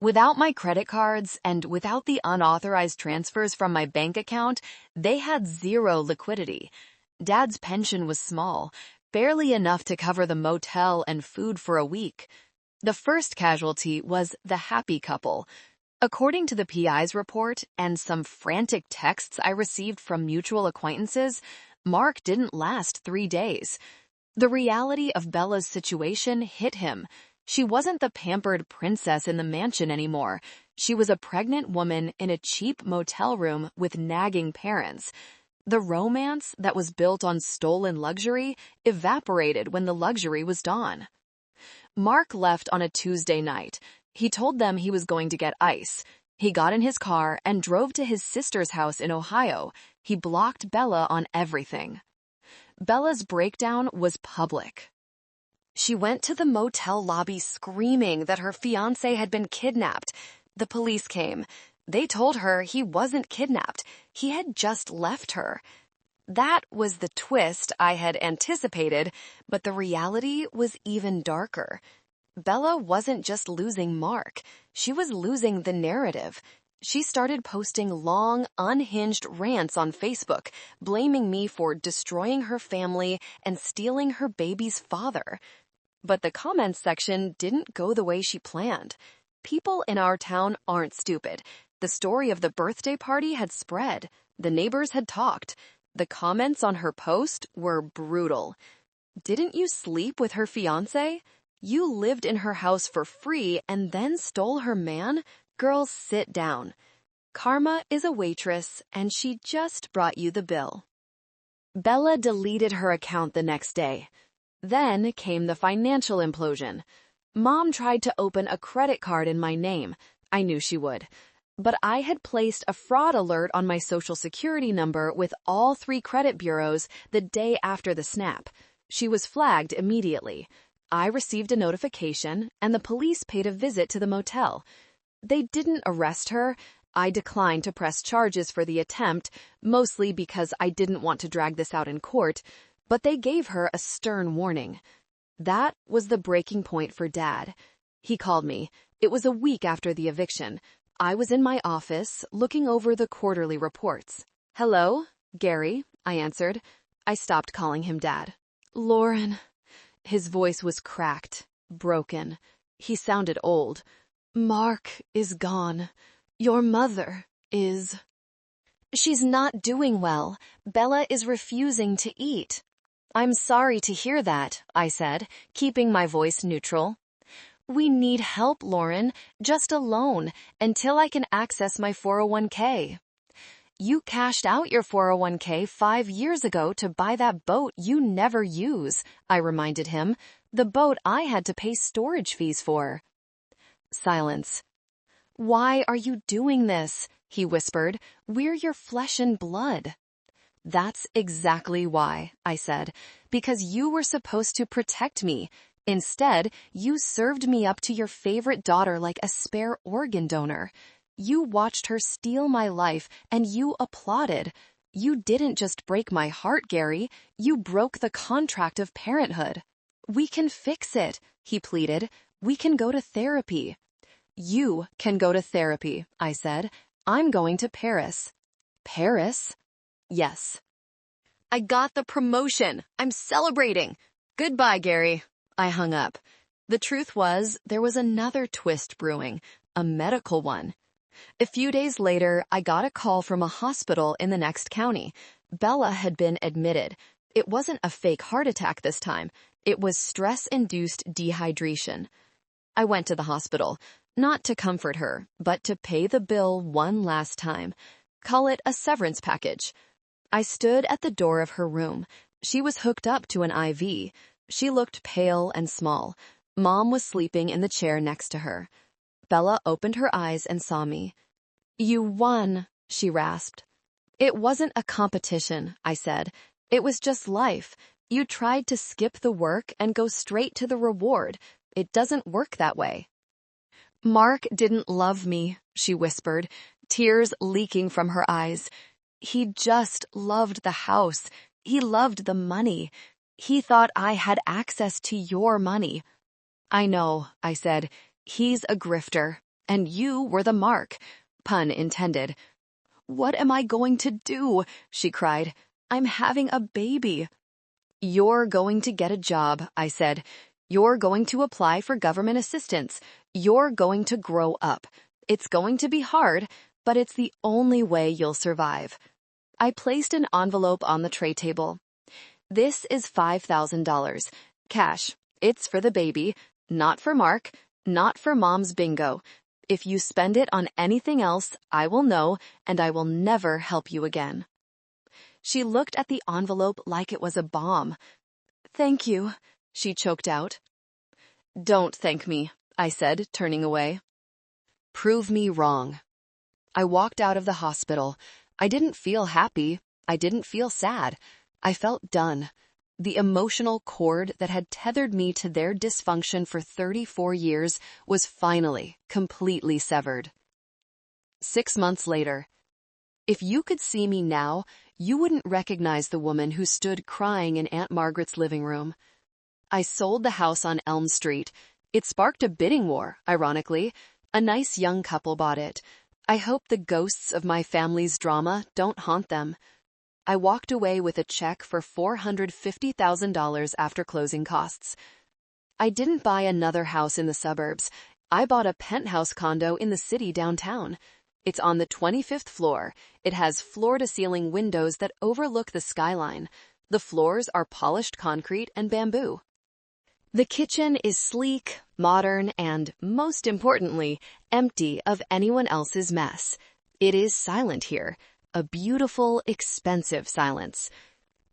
Without my credit cards and without the unauthorized transfers from my bank account, they had 0 liquidity. Dad's pension was small, barely enough to cover the motel and food for a week. The first casualty was the happy couple. According to the PI's report and some frantic texts I received from mutual acquaintances, Mark didn't last 3 days. The reality of Bella's situation hit him. She wasn't the pampered princess in the mansion anymore. She was a pregnant woman in a cheap motel room with nagging parents. The romance that was built on stolen luxury evaporated when the luxury was gone. Mark left on a Tuesday night. He told them he was going to get ice. He got in his car and drove to his sister's house in Ohio. He blocked Bella on everything. Bella's breakdown was public. She went to the motel lobby screaming that her fiancé had been kidnapped. The police came. They told her he wasn't kidnapped. He had just left her. That was the twist I had anticipated, but the reality was even darker. Bella wasn't just losing Mark. She was losing the narrative. She started posting long, unhinged rants on Facebook, blaming me for destroying her family and stealing her baby's father. But the comments section didn't go the way she planned. People in our town aren't stupid. The story of the birthday party had spread. The neighbors had talked. The comments on her post were brutal. "Didn't you sleep with her fiancé? You lived in her house for free and then stole her man? Girls, sit down. Karma is a waitress, and she just brought you the bill." Bella deleted her account the next day. Then came the financial implosion. Mom tried to open a credit card in my name. I knew she would. But I had placed a fraud alert on my Social Security number with all 3 credit bureaus the day after the snap. She was flagged immediately. I received a notification, and the police paid a visit to the motel. They didn't arrest her. I declined to press charges for the attempt, mostly because I didn't want to drag this out in court, but they gave her a stern warning. That was the breaking point for Dad. He called me. It was a week after the eviction. I was in my office, looking over the quarterly reports. "Hello, Gary," I answered. I stopped calling him Dad. "Lauren." His voice was cracked, broken. He sounded old. "Mark is gone. Your mother is—" "She's not doing well. Bella is refusing to eat." "I'm sorry to hear that," I said, keeping my voice neutral. "We need help, Lauren, just a loan, until I can access my 401k. You cashed out your 401k 5 years ago to buy that boat you never use," I reminded him. "The boat I had to pay storage fees for." Silence. "Why are you doing this?" he whispered. "We're your flesh and blood." "That's exactly why," I said. "Because you were supposed to protect me. Instead, you served me up to your favorite daughter like a spare organ donor. You watched her steal my life, and you applauded. You didn't just break my heart, Gary. You broke the contract of parenthood." "We can fix it," he pleaded. "We can go to therapy." "You can go to therapy," I said. "I'm going to Paris." "Paris?" "Yes." "I got the promotion. I'm celebrating. Goodbye, Gary." I hung up. The truth was, there was another twist brewing, a medical one. A few days later, I got a call from a hospital in the next county. Bella had been admitted. It wasn't a fake heart attack this time. It was stress-induced dehydration. I went to the hospital, not to comfort her, but to pay the bill one last time. Call it a severance package. I stood at the door of her room. She was hooked up to an IV. She looked pale and small. Mom was sleeping in the chair next to her. Bella opened her eyes and saw me. "You won," she rasped. "It wasn't a competition," I said. "It was just life. You tried to skip the work and go straight to the reward. It doesn't work that way." "Mark didn't love me," she whispered, tears leaking from her eyes. "He just loved the house. He loved the money. He thought I had access to your money." "I know," I said. "He's a grifter, and you were the mark." Pun intended. "What am I going to do?" she cried. "I'm having a baby." "You're going to get a job," I said. "You're going to apply for government assistance. You're going to grow up. It's going to be hard, but it's the only way you'll survive." I placed an envelope on the tray table. "This is $5,000. Cash. It's for the baby, not for Mark, not for Mom's bingo. If you spend it on anything else, I will know, and I will never help you again." She looked at the envelope like it was a bomb. "Thank you," she choked out. "Don't thank me," I said, turning away. "Prove me wrong." I walked out of the hospital. I didn't feel happy. I didn't feel sad. I felt done. The emotional cord that had tethered me to their dysfunction for 34 years was finally completely severed. 6 months later. If you could see me now, you wouldn't recognize the woman who stood crying in Aunt Margaret's living room. I sold the house on Elm Street. It sparked a bidding war, ironically. A nice young couple bought it. I hope the ghosts of my family's drama don't haunt them. I walked away with a check for $450,000 after closing costs. I didn't buy another house in the suburbs. I bought a penthouse condo in the city downtown. It's on the 25th floor. It has floor-to-ceiling windows that overlook the skyline. The floors are polished concrete and bamboo. The kitchen is sleek, modern, and, most importantly, empty of anyone else's mess. It is silent here. A beautiful, expensive silence.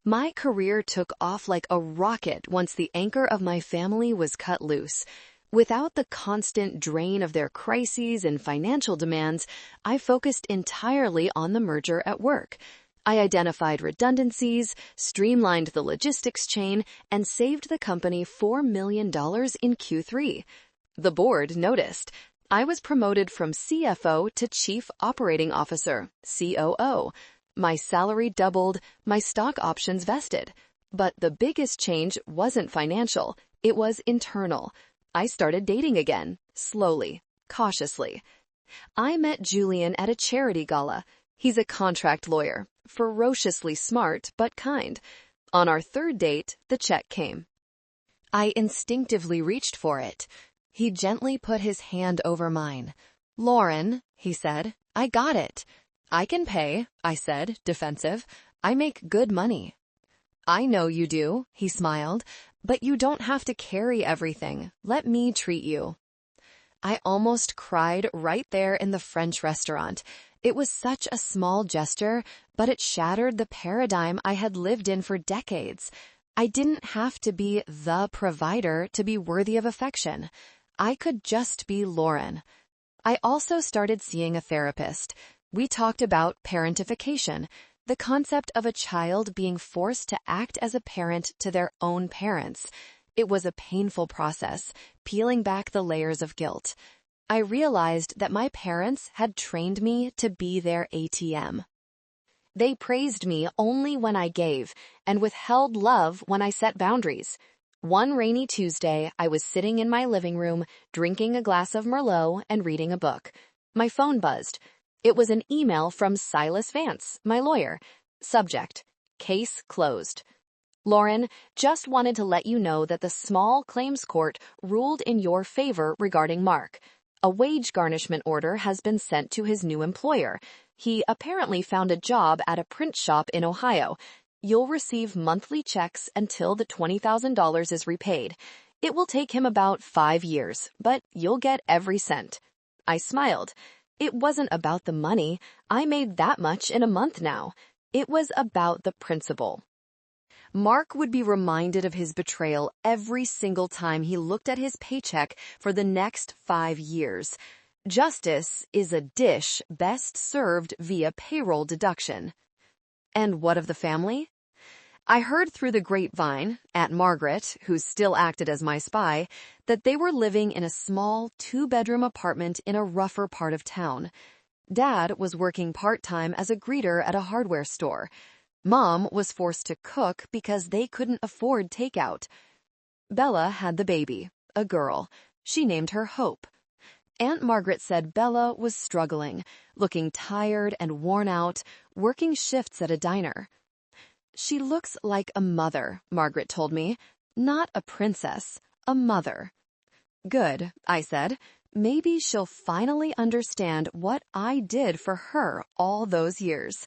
My career took off like a rocket once the anchor of my family was cut loose. Without the constant drain of their crises and financial demands, I focused entirely on the merger at work. I identified redundancies, streamlined the logistics chain, and saved the company $4 million in Q3. The board noticed. I was promoted from CFO to Chief Operating Officer, COO. My salary doubled, my stock options vested. But the biggest change wasn't financial, it was internal. I started dating again, slowly, cautiously. I met Julian at a charity gala. He's a contract lawyer, ferociously smart but kind. On our third date, the check came. I instinctively reached for it. He gently put his hand over mine. "Lauren," he said, "I got it." "I can pay," I said, defensive. "I make good money." "I know you do," he smiled, "but you don't have to carry everything. Let me treat you." I almost cried right there in the French restaurant. It was such a small gesture, but it shattered the paradigm I had lived in for decades. I didn't have to be the provider to be worthy of affection. I could just be Lauren. I also started seeing a therapist. We talked about parentification, the concept of a child being forced to act as a parent to their own parents. It was a painful process, peeling back the layers of guilt. I realized that my parents had trained me to be their ATM. They praised me only when I gave, and withheld love when I set boundaries. One rainy Tuesday, I was sitting in my living room, drinking a glass of Merlot and reading a book. My phone buzzed. It was an email from Silas Vance, my lawyer. Subject: Case closed. "Lauren, just wanted to let you know that the small claims court ruled in your favor regarding Mark. A wage garnishment order has been sent to his new employer. He apparently found a job at a print shop in Ohio. You'll receive monthly checks until the $20,000 is repaid. It will take him about 5 years, but you'll get every cent." I smiled. It wasn't about the money. I made that much in a month now. It was about the principle. Mark would be reminded of his betrayal every single time he looked at his paycheck for the next 5 years. Justice is a dish best served via payroll deduction. And what of the family? I heard through the grapevine, Aunt Margaret, who still acted as my spy, that they were living in a small 2-bedroom apartment in a rougher part of town. Dad was working part-time as a greeter at a hardware store. Mom was forced to cook because they couldn't afford takeout. Bella had the baby, a girl. She named her Hope. Aunt Margaret said Bella was struggling, looking tired and worn out, working shifts at a diner. "She looks like a mother," Margaret told me. "Not a princess, a mother." "Good," I said. "Maybe she'll finally understand what I did for her all those years."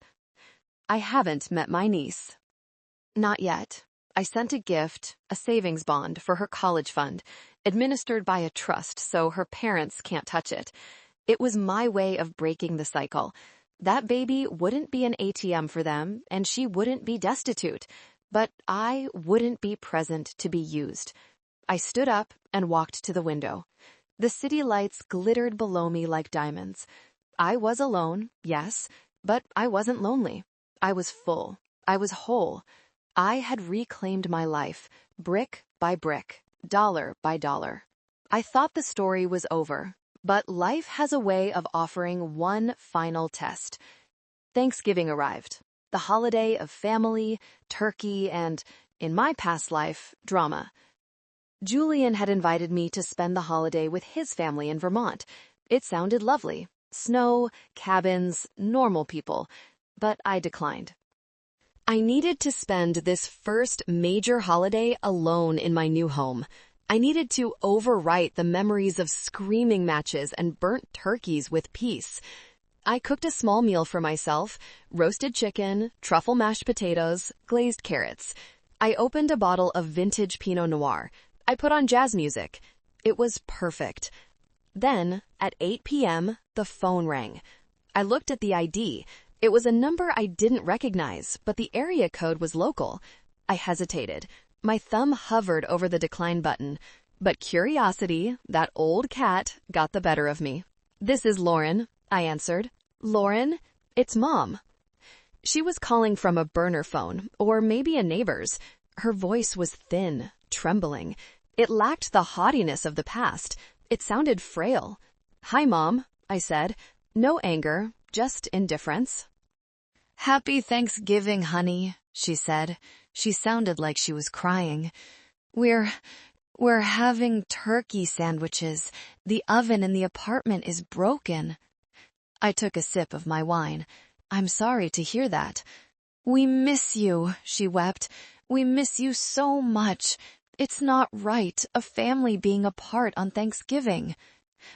I haven't met my niece. Not yet. I sent a gift, a savings bond for her college fund, administered by a trust so her parents can't touch it. It was my way of breaking the cycle. That baby wouldn't be an ATM for them, and she wouldn't be destitute, but I wouldn't be present to be used. I stood up and walked to the window. The city lights glittered below me like diamonds. I was alone, yes, but I wasn't lonely. I was full. I was whole. I had reclaimed my life, brick by brick, dollar by dollar. I thought the story was over, but life has a way of offering one final test. Thanksgiving arrived, the holiday of family, turkey, and, in my past life, drama. Julian had invited me to spend the holiday with his family in Vermont. It sounded lovely. Snow, cabins, normal people. But I declined. I needed to spend this first major holiday alone in my new home. I needed to overwrite the memories of screaming matches and burnt turkeys with peace. I cooked a small meal for myself, roasted chicken, truffle mashed potatoes, glazed carrots. I opened a bottle of vintage Pinot Noir. I put on jazz music. It was perfect. Then, at 8 p.m., the phone rang. I looked at the ID. It was a number I didn't recognize, but the area code was local. I hesitated. My thumb hovered over the decline button. But curiosity, that old cat, got the better of me. "This is Lauren," I answered. "Lauren? It's Mom." She was calling from a burner phone, or maybe a neighbor's. Her voice was thin, trembling. It lacked the haughtiness of the past. It sounded frail. "Hi, Mom," I said. No anger, just indifference. "Happy Thanksgiving, honey," she said. She sounded like she was crying. We're having turkey sandwiches. The oven in the apartment is broken." I took a sip of my wine. I'm sorry to hear that. We miss you, she wept. We miss you so much. It's not right, a family being apart on Thanksgiving.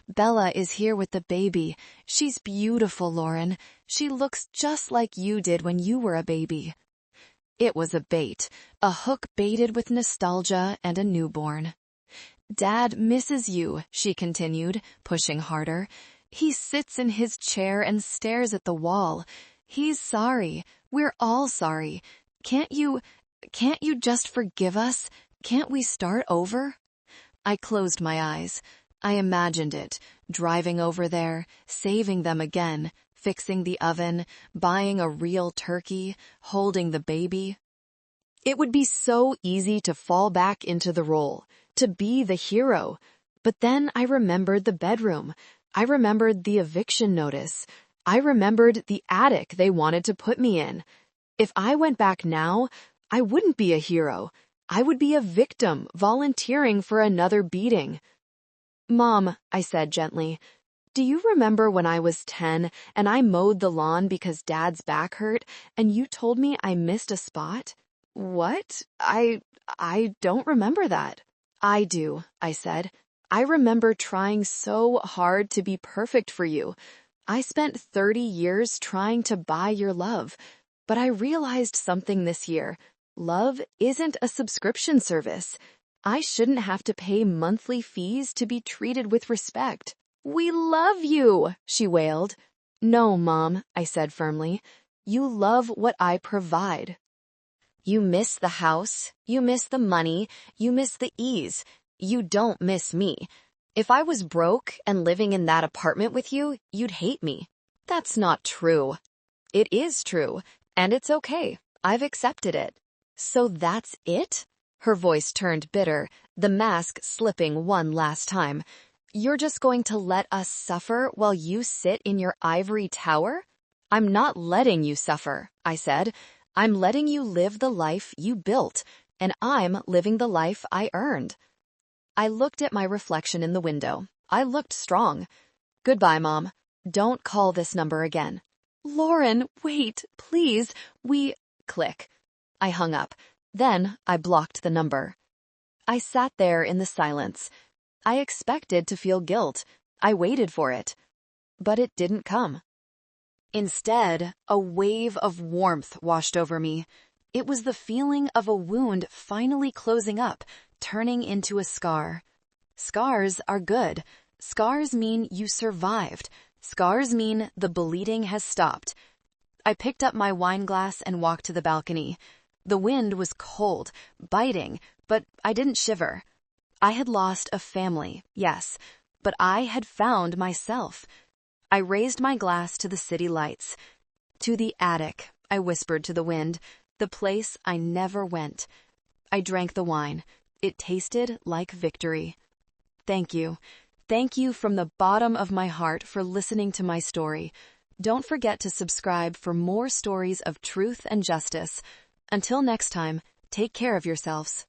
Bella is here with the baby. She's beautiful, Lauren. She looks just like you did when you were a baby. It was a bait, a hook baited with nostalgia and a newborn. Dad misses you, she continued, pushing harder. He sits in his chair and stares at the wall. He's sorry. We're all sorry. Can't you just forgive us? Can't we start over? I closed my eyes. I imagined it, driving over there, saving them again, fixing the oven, buying a real turkey, holding the baby. It would be so easy to fall back into the role, to be the hero. But then I remembered the bedroom. I remembered the eviction notice. I remembered the attic they wanted to put me in. If I went back now, I wouldn't be a hero. I would be a victim, volunteering for another beating. Mom, I said gently, do you remember when I was 10 and I mowed the lawn because Dad's back hurt and you told me I missed a spot? What? I don't remember that. I do, I said. I remember trying so hard to be perfect for you. I spent 30 years trying to buy your love, but I realized something this year. Love isn't a subscription service. I shouldn't have to pay monthly fees to be treated with respect. We love you, she wailed. No, Mom, I said firmly. You love what I provide. You miss the house, you miss the money, you miss the ease. You don't miss me. If I was broke and living in that apartment with you, you'd hate me. That's not true. It is true, and it's okay. I've accepted it. So that's it? Her voice turned bitter, the mask slipping one last time. You're just going to let us suffer while you sit in your ivory tower? I'm not letting you suffer, I said. I'm letting you live the life you built, and I'm living the life I earned. I looked at my reflection in the window. I looked strong. Goodbye, Mom. Don't call this number again. Lauren, wait, please. Click. I hung up. Then I blocked the number. I sat there in the silence. I expected to feel guilt. I waited for it. But it didn't come. Instead, a wave of warmth washed over me. It was the feeling of a wound finally closing up, turning into a scar. Scars are good. Scars mean you survived. Scars mean the bleeding has stopped. I picked up my wine glass and walked to the balcony. The wind was cold, biting, but I didn't shiver. I had lost a family, yes, but I had found myself. I raised my glass to the city lights. To the attic, I whispered to the wind, the place I never went. I drank the wine. It tasted like victory. Thank you. Thank you from the bottom of my heart for listening to my story. Don't forget to subscribe for more stories of truth and justice. Until next time, take care of yourselves.